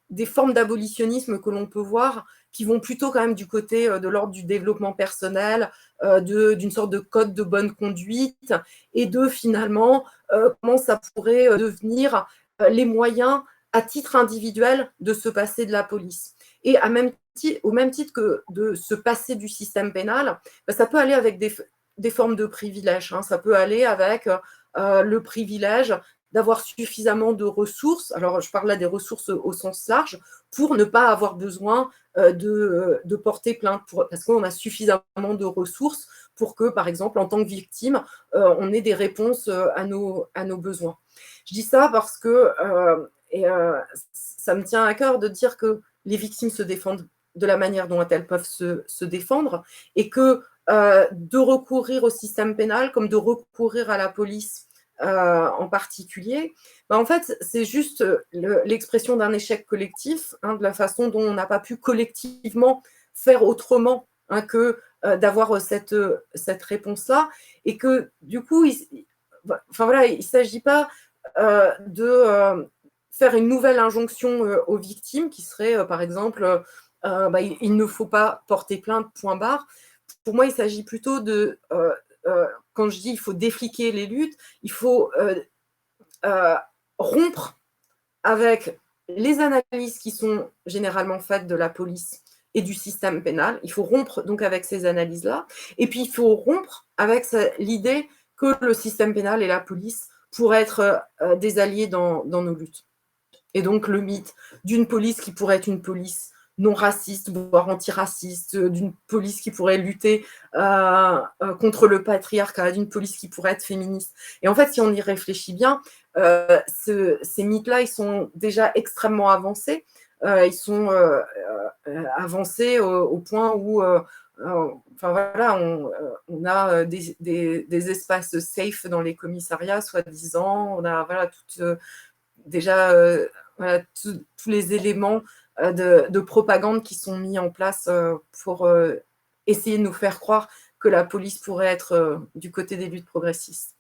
des formes d'abolitionnisme que l'on peut voir qui vont plutôt quand même du côté de l'ordre du développement personnel, d'une sorte de code de bonne conduite, et de finalement comment ça pourrait devenir les moyens à titre individuel de se passer de la police. Et au même titre que de se passer du système pénal, ça peut aller avec des formes de privilèges, hein. Ça peut aller avec le privilège d'avoir suffisamment de ressources, alors je parle là des ressources au sens large, pour ne pas avoir besoin de porter plainte, parce qu'on a suffisamment de ressources pour que, par exemple, en tant que victime, on ait des réponses à nos besoins. Je dis ça parce que ça me tient à cœur de dire que les victimes se défendent de la manière dont elles peuvent se défendre, et que de recourir au système pénal comme de recourir à la police en particulier, en fait, c'est juste l'expression d'un échec collectif, hein, de la façon dont on n'a pas pu collectivement faire autrement, hein, que d'avoir cette réponse-là, et que du coup, enfin, voilà, il ne s'agit pas de faire une nouvelle injonction aux victimes qui serait, par exemple, il ne faut pas porter plainte, point barre. Pour moi, il s'agit plutôt de, quand je dis il faut défliquer les luttes, il faut rompre avec les analyses qui sont généralement faites de la police et du système pénal. Il faut rompre donc avec ces analyses-là. Et puis, il faut rompre avec l'idée que le système pénal et la police pourraient être des alliés dans nos luttes. Et donc, le mythe d'une police qui pourrait être une police non raciste, voire antiraciste, d'une police qui pourrait lutter contre le patriarcat, d'une police qui pourrait être féministe. Et en fait, si on y réfléchit bien, ces mythes-là, ils sont déjà extrêmement avancés. Ils sont avancés au point où enfin voilà, on a des espaces safe dans les commissariats, soi-disant. On a voilà, déjà voilà, tous les éléments de propagande qui sont mis en place pour essayer de nous faire croire que la police pourrait être du côté des luttes progressistes.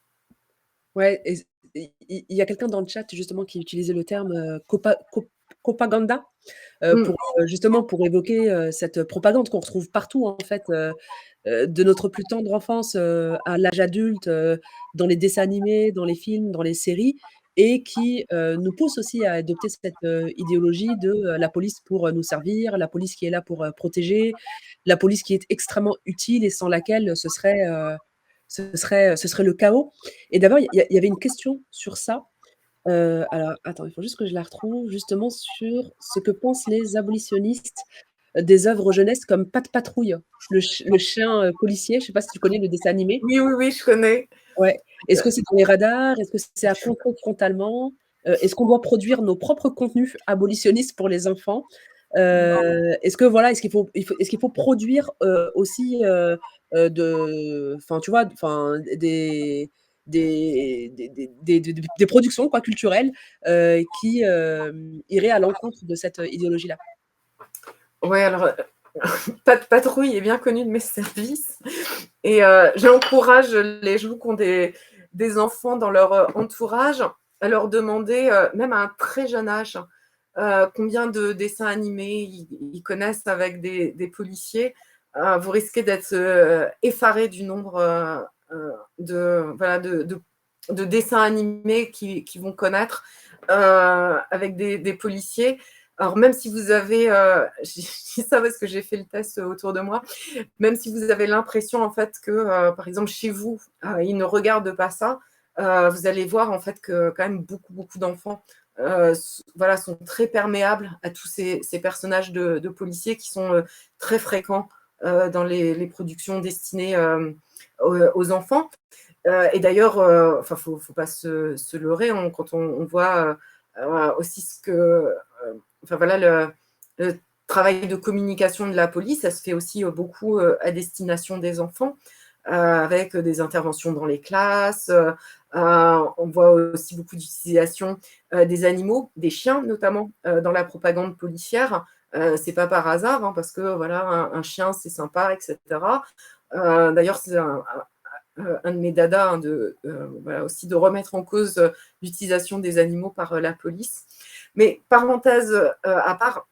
Ouais, et il y a quelqu'un dans le chat justement qui utilisait le terme, copaganda, Mmh. pour, justement pour évoquer, cette propagande qu'on retrouve partout en fait, de notre plus tendre enfance, à l'âge adulte, dans les dessins animés, dans les films, dans les séries et qui, nous pousse aussi à adopter cette, idéologie de, la police pour, nous servir, la police qui est là pour, protéger, la police qui est extrêmement utile et sans laquelle ce serait le chaos. Et d'abord, il y avait une question sur ça. Alors attends, il faut juste que je la retrouve, justement sur ce que pensent les abolitionnistes, des œuvres jeunesse comme Pat' Patrouille, le chien, policier. Je sais pas si tu connais le dessin animé? Oui, oui, oui, je connais. Ouais. Est-ce que c'est dans les radars? Est-ce que c'est à contrer frontalement? Est-ce qu'on doit produire nos propres contenus abolitionnistes pour les enfants? Est-ce que voilà, est-ce qu'il faut produire, aussi, enfin, tu vois, enfin, des productions quoi, culturelles, qui, iraient à l'encontre de cette, idéologie-là? Ouais, alors, Pat' Patrouille est bien connu de mes services et j'encourage les gens qui ont des enfants dans leur, entourage à leur demander, même à un très jeune âge, combien de dessins animés ils connaissent avec des policiers. Vous risquez d'être, effarés du nombre, de dessins animés qu'ils vont connaître, avec des policiers. Alors même si vous avez, je dis ça parce que j'ai fait le test autour de moi, même si vous avez l'impression en fait que, par exemple chez vous, ils ne regardent pas ça, vous allez voir en fait que quand même beaucoup d'enfants, voilà, sont très perméables à tous ces personnages de policiers qui sont, très fréquents, dans les productions destinées, aux enfants. Et d'ailleurs, enfin, faut pas se leurrer, quand on voit, aussi ce que, enfin voilà, le travail de communication de la police, ça se fait aussi, beaucoup, à destination des enfants, avec des interventions dans les classes, on voit aussi beaucoup d'utilisation, des animaux, des chiens notamment, dans la propagande policière. C'est pas par hasard, hein, parce que voilà, un chien, c'est sympa et cetera. D'ailleurs, c'est un de mes dadas, hein, voilà, aussi de remettre en cause, l'utilisation des animaux par, la police. Mais parenthèse, à part,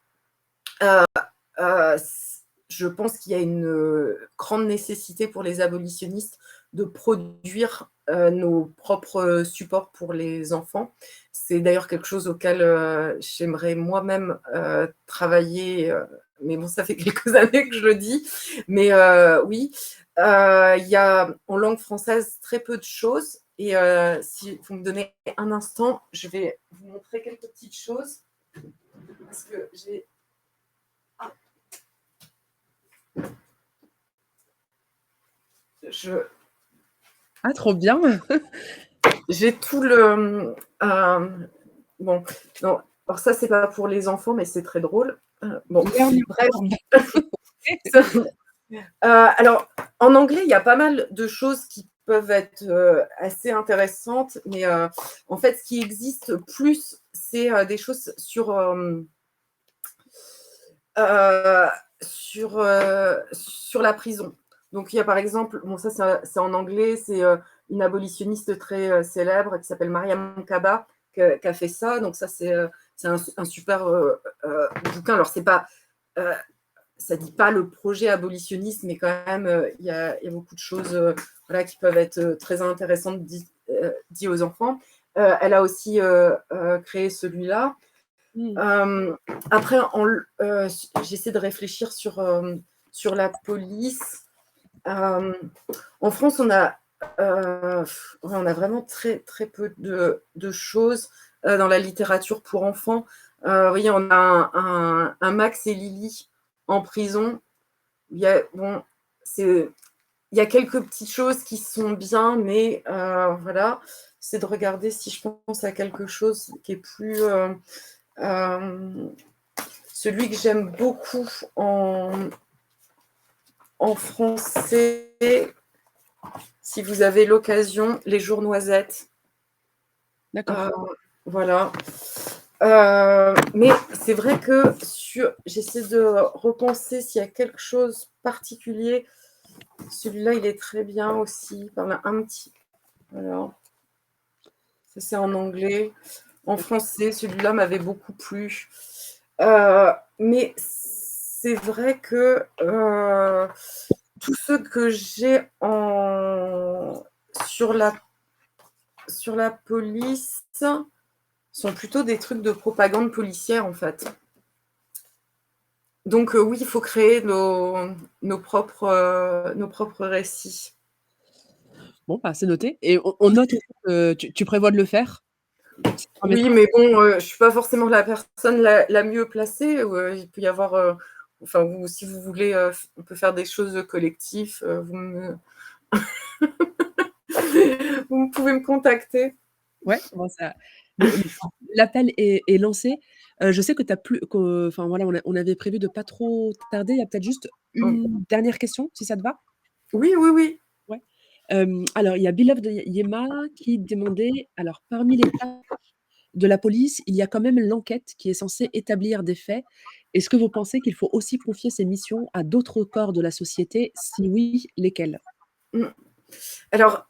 je pense qu'il y a une, grande nécessité pour les abolitionnistes de produire, nos propres, supports pour les enfants. C'est d'ailleurs quelque chose auquel, j'aimerais moi-même, travailler, mais bon, ça fait quelques années que je le dis. Mais, oui, il y a en langue française très peu de choses et si vous me donnez un instant, je vais vous montrer quelques petites choses parce que j'ai je Ah trop bien! j'ai tout le, bon, non, alors ça, c'est pas pour les enfants, mais c'est très drôle. Bon, bref. Alors, en anglais, il y a pas mal de choses qui peuvent être, assez intéressantes, mais en fait, ce qui existe plus, c'est, des choses heu, sur la prison. Donc il y a par exemple, bon ça c'est en anglais, c'est, une abolitionniste très, célèbre qui s'appelle Mariam Kaba qui a fait ça. Donc ça c'est un super, bouquin. Alors c'est pas, heu, ça dit pas le projet abolitionniste, mais quand même, il y a beaucoup de choses, voilà, qui peuvent être, très intéressantes dit aux enfants. Elle a aussi, créé celui-là. Mmh. Après, j'essaie de réfléchir sur la police. En France, on a vraiment très, très peu de choses dans la littérature pour enfants. Oui, on a un Max et Lily en prison. Bon, il y a quelques petites choses qui sont bien, mais voilà, c'est de regarder si je pense à quelque chose qui est plus. Celui que j'aime beaucoup en français, si vous avez l'occasion, Les Jours Noisettes. D'accord. Voilà. Mais c'est vrai que j'essaie de repenser s'il y a quelque chose de particulier. Celui-là, il est très bien aussi. Enfin, un petit. Voilà. Ça, c'est en anglais. En OK. français, celui-là m'avait beaucoup plu. Mais c'est vrai que, tous ceux que j'ai en sur la police sont plutôt des trucs de propagande policière, en fait. Donc oui, il faut créer nos propres récits. Bon, bah, c'est noté et on note aussi que tu prévois de le faire? Ça te Oui, permettra mais bon, je suis pas forcément la personne la mieux placée, ou il peut y avoir, enfin, ou si vous voulez, on peut faire des choses collectives, vous pouvez me contacter. ouais, bon ça le l'appel est lancé. Je sais que tu as plus que enfin voilà, on avait prévu de pas trop tarder. Il y a peut-être juste Mmh. une dernière question, si ça te va? Oui, oui, oui. Ouais. Alors il y a Beloved Yema qui demandait alors parmi les tâches de la police, il y a quand même l'enquête qui est censée établir des faits. Est-ce que vous pensez qu'il faut aussi confier ces missions à d'autres corps de la société? Si oui, lesquels? Mmh. Alors,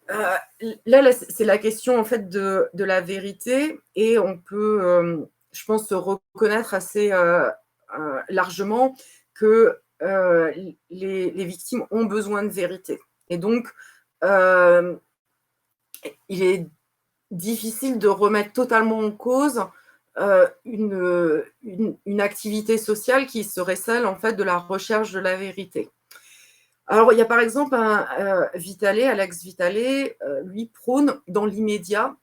là, c'est la question, en fait, de la vérité, et on peut, je pense, se reconnaître assez, largement que, les victimes ont besoin de vérité, et donc, hem, il est difficile de remettre totalement en cause, une activité sociale qui serait celle, en fait, de la recherche de la vérité. Alors, il y a par exemple Vitale, Alex Vitale, lui prône dans l'immédiat,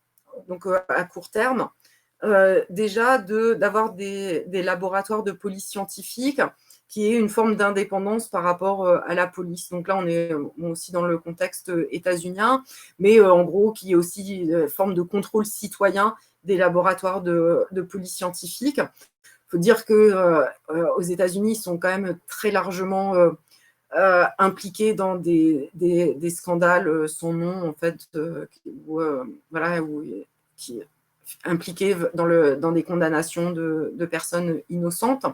donc à court terme, déjà d'avoir des laboratoires de police scientifique qui aient une forme d'indépendance par rapport à la police. Donc là, on est aussi dans le contexte états-unien, mais en gros, qui est aussi une forme de contrôle citoyen des laboratoires de police scientifique. Il faut dire que aux États-Unis, ils sont quand même très largement impliqué dans des scandales sans nom, en fait, voilà, qui impliqué dans des condamnations de personnes innocentes.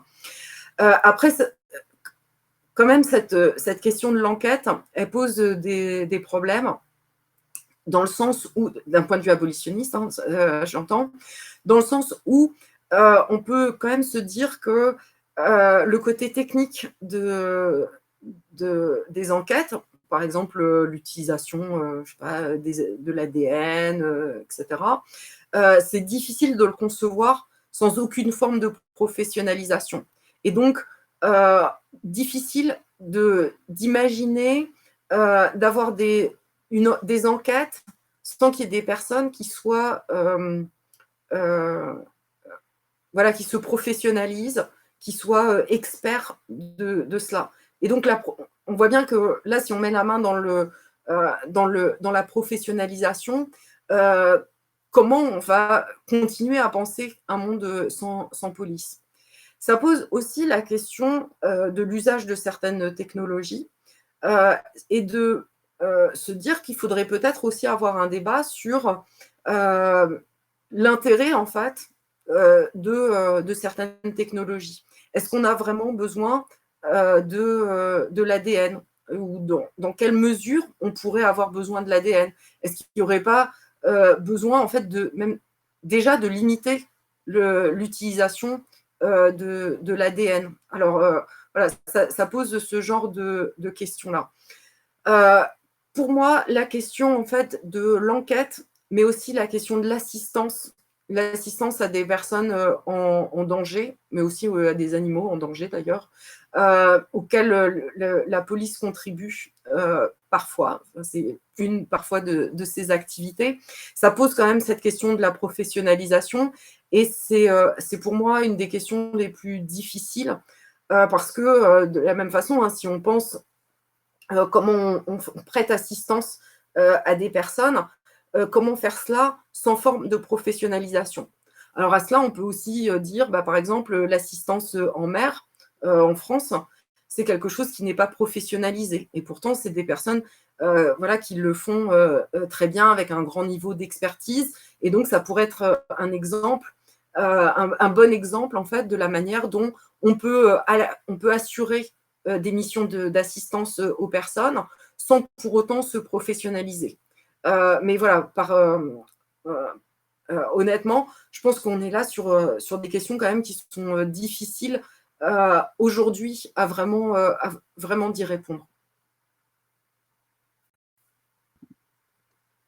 Après, quand même, cette question de l'enquête, elle pose des problèmes, dans le sens où, d'un point de vue abolitionniste, hein, j'entends, dans le sens où on peut quand même se dire que le côté technique des enquêtes, par exemple l'utilisation, je sais pas, de l'ADN, etc., c'est difficile de le concevoir sans aucune forme de professionnalisation. Et donc, euh, difficile d'imaginer d'avoir des enquêtes sans qu'il y ait des personnes qui soient euh, voilà, qui se professionnalisent, qui soient experts de cela. Et donc là, on voit bien que là, si on met la main dans la professionnalisation, euh, comment on va continuer à penser un monde sans police? Ça pose aussi la question de l'usage de certaines technologies, euh, et de se dire qu'il faudrait peut-être aussi avoir un débat sur l'intérêt, en fait, de certaines technologies. Est-ce qu'on a vraiment besoin de l'ADN, ou dans quelle mesure on pourrait avoir besoin de l'ADN? Est-ce qu'il n'y aurait pas besoin, en fait, même déjà de limiter l'utilisation de l'ADN? Alors, voilà, ça pose ce genre de questions-là. Euh, pour moi, la question, en fait, de l'enquête, mais aussi la question de l'assistance à des personnes en danger, mais aussi à des animaux en danger d'ailleurs, auxquels la police contribue parfois. C'est une parfois de ces activités. Ça pose quand même cette question de la professionnalisation, et c'est pour moi une des questions les plus difficiles, parce que de la même façon, hein, si on pense comment on prête assistance à des personnes, comment faire cela sans forme de professionnalisation. Alors à cela, on peut aussi dire, bah, par exemple, l'assistance en mer en France, c'est quelque chose qui n'est pas professionnalisé. Et pourtant, c'est des personnes voilà, qui le font très bien, avec un grand niveau d'expertise. Et donc, ça pourrait être un exemple, un bon exemple, en fait, de la manière dont on peut assurer des missions d'assistance aux personnes sans pour autant se professionnaliser. Mais voilà, honnêtement, je pense qu'on est là sur des questions quand même qui sont difficiles aujourd'hui à vraiment d'y répondre.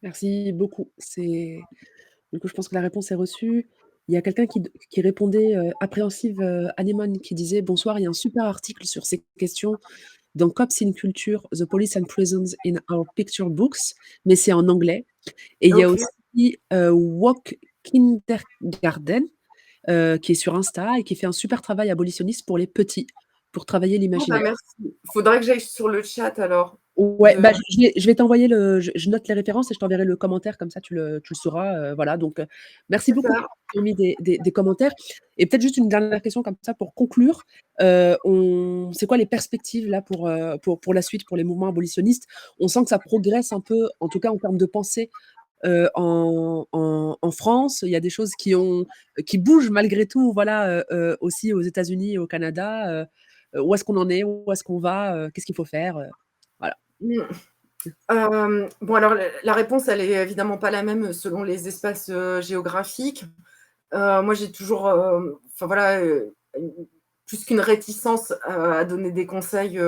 Merci beaucoup. Du coup, je pense que la réponse est reçue. Il y a quelqu'un qui répondait, appréhensive, anémone, qui disait: «Bonsoir, il y a un super article sur ces questions dans Cops in Culture: The Police and Prisons in Our Picture Books», mais c'est en anglais. Et il y a OK. aussi, Walk Kindergarten, qui est sur Insta et qui fait un super travail abolitionniste pour les petits, pour travailler Ah bah, l'imaginaire. merci. Il faudrait que j'aille sur le chat alors Ouais, de bah, je vais t'envoyer je note les références et je t'enverrai le commentaire comme ça tu le sauras, voilà donc merci beaucoup super. pour avoir mis des commentaires et peut-être juste une dernière question comme ça pour conclure, on c'est quoi les perspectives là pour la suite, pour les mouvements abolitionnistes? On sent que ça progresse un peu, en tout cas en termes de pensée, en France. Il y a des choses qui bougent malgré tout, voilà, aussi aux États-Unis et au Canada, où est-ce qu'on en est? Où est-ce qu'on va? Qu'est-ce qu'il faut faire? Voilà. Mmh. Bon alors la réponse elle est évidemment pas la même selon les espaces, géographiques. Moi j'ai toujours, enfin voilà, une plus qu'une réticence à donner des conseils,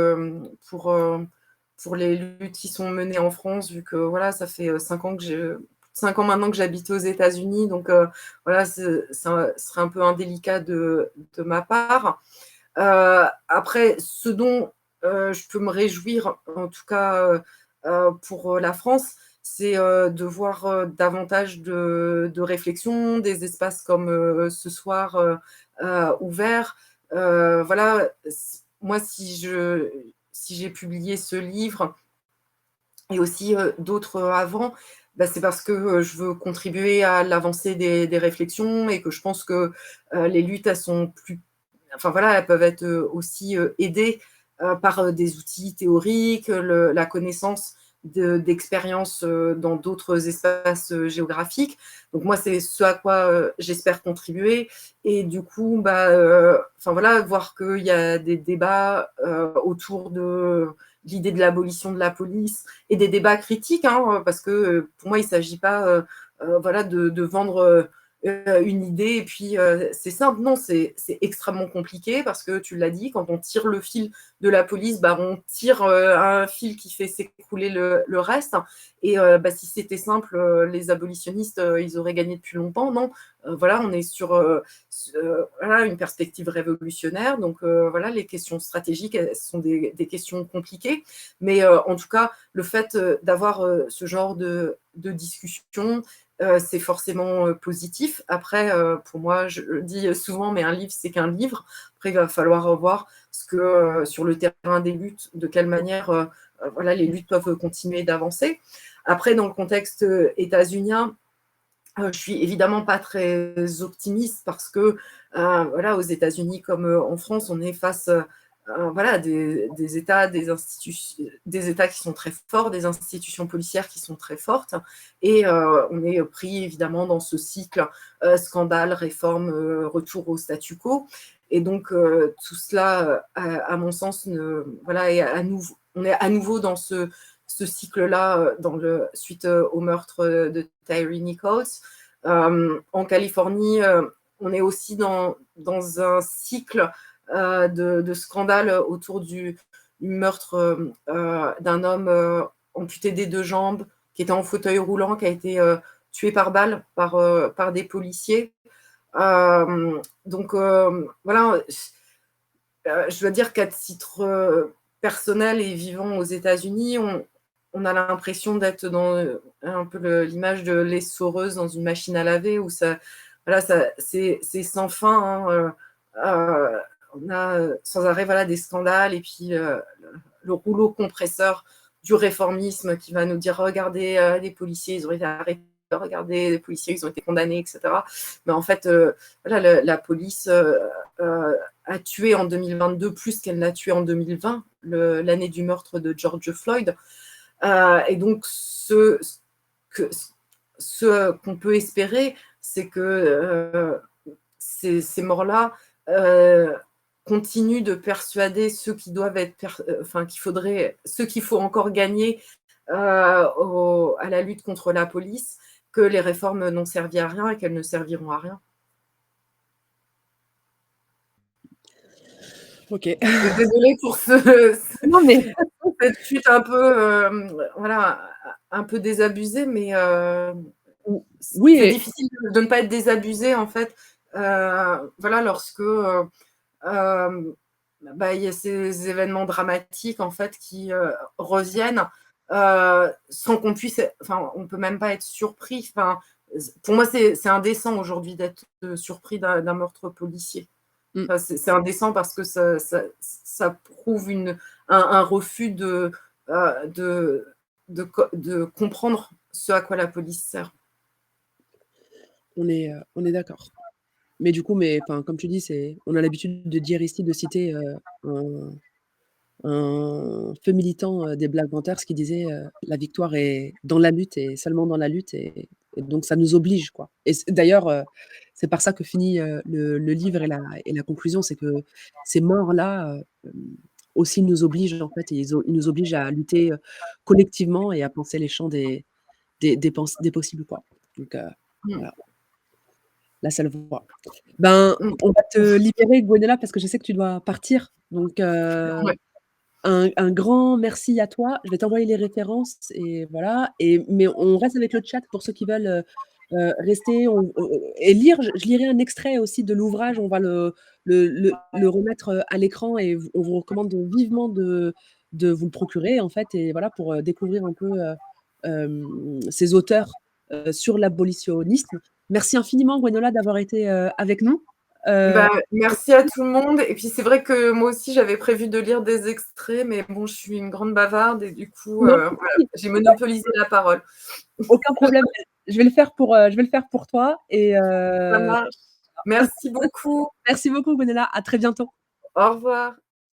pour les luttes qui sont menées en France vu que voilà, ça fait, 5 ans que j'ai 5 ans maintenant que j'habite aux États-Unis donc voilà, ce serait un peu indélicat de ma part. Après ce dont, je peux me réjouir en tout cas, pour la France, c'est, de voir, davantage de réflexion, des espaces comme, ce soir, ouverts. Voilà, moi si j'ai publié ce livre et aussi, d'autres, avant, bah, c'est parce que, je veux contribuer à l'avancée des réflexions et que je pense que, les luttes, elles sont plus enfin voilà, elles peuvent être aussi aidées par des outils théoriques, la connaissance d'expériences dans d'autres espaces géographiques. Donc moi, c'est ce à quoi j'espère contribuer. Et du coup, bah, enfin voilà, voir qu'il y a des débats autour de l'idée de l'abolition de la police et des débats critiques, hein, parce que pour moi, il ne s'agit pas voilà, de vendre une idée et puis c'est simple. Non, c'est extrêmement compliqué parce que tu l'as dit, quand on tire le fil de la police, bah, on tire un fil qui fait s'écouler le reste. Et bah, si c'était simple, les abolitionnistes, ils auraient gagné depuis longtemps. Non, voilà, on est sur voilà, une perspective révolutionnaire. Donc voilà, les questions stratégiques, elles sont des questions compliquées. Mais en tout cas, le fait d'avoir ce genre de discussion, c'est forcément positif. Après, pour moi, je le dis souvent, mais un livre, c'est qu'un livre. Après, il va falloir voir ce que, sur le terrain des luttes, de quelle manière voilà, les luttes peuvent continuer d'avancer. Après, dans le contexte états-unien, je suis évidemment pas très optimiste parce que voilà, aux États-Unis comme en France, on est face voilà, des États, des États qui sont très forts, des institutions policières qui sont très fortes, et on est pris évidemment dans ce cycle scandale, réforme, retour au statu quo. Et donc tout cela, à mon sens, voilà, est on est à nouveau dans ce cycle-là, suite au meurtre de Tyre Nichols. En Californie, on est aussi dans un cycle de scandale autour du meurtre d'un homme amputé des 2 jambes, qui était en fauteuil roulant, qui a été tué par balle par des policiers. Donc voilà, je dois dire qu'à titre personnel et vivant aux États-Unis, on a l'impression d'être dans un peu l'image de l'essoreuse dans une machine à laver où ça, voilà, c'est sans fin. Hein, on a sans arrêt voilà, des scandales et puis le rouleau compresseur du réformisme qui va nous dire regardez, les policiers, ils ont été arrêtés, regardez, les policiers, ils ont été condamnés, etc. Mais en fait, voilà, la police a tué en 2022 plus qu'elle n'a tué en 2020, l'année du meurtre de George Floyd. Et donc, ce qu'on peut espérer, c'est que ces morts-là continuent de persuader ceux qui doivent être, enfin, ceux qu'il faut encore gagner à la lutte contre la police, que les réformes n'ont servi à rien et qu'elles ne serviront à rien. OK. Désolée pour Non, mais cette chute un peu, voilà, un peu désabusée, mais ou oui c'est et difficile de ne pas être désabusé, en fait, voilà, lorsque, hem, bah, il y a ces événements dramatiques, en fait, qui, reviennent, sans qu'on puisse enfin, on peut même pas être surpris. Enfin, pour moi, c'est indécent aujourd'hui d'être, surpris d'un meurtre policier. mmh, Enfin, c'est indécent parce que ça prouve un refus de de comprendre ce à quoi la police sert. on est d'accord. Mais du coup, mais enfin, comme tu dis, c'est on a l'habitude de dire ici, de citer, un feu militant, des Black Panthers qui disait, «La victoire est dans la lutte et seulement dans la lutte» et donc ça nous oblige, quoi et d'ailleurs, c'est par ça que finit, le livre et la conclusion, c'est que ces morts-là, aussi nous obligent, en fait et ils nous obligent à lutter, collectivement et à penser les champs des possibles, quoi. Donc Mmh. voilà, la seule voie. Ben, Mmh. on va te libérer, Gwenella, parce que je sais que tu dois partir. Donc, Ouais. un grand merci à toi. Je vais t'envoyer les références et voilà et mais on reste avec le chat pour ceux qui veulent, rester et lire. Je lirai un extrait aussi de l'ouvrage. On va le remettre, à l'écran et on vous recommande vivement de vous le procurer, en fait et voilà, pour, découvrir un peu, ces auteurs, sur l'abolitionnisme. Merci infiniment, Gwenola, d'avoir été, avec nous. Bah, Heu, merci à tout le monde et puis c'est vrai que moi aussi j'avais prévu de lire des extraits, mais bon, je suis une grande bavarde et du coup, non, voilà, j'ai monopolisé la parole. aucun problème. Je vais le faire pour toi et Ça marche. Merci beaucoup. merci beaucoup, Gonella. À très bientôt. Au revoir.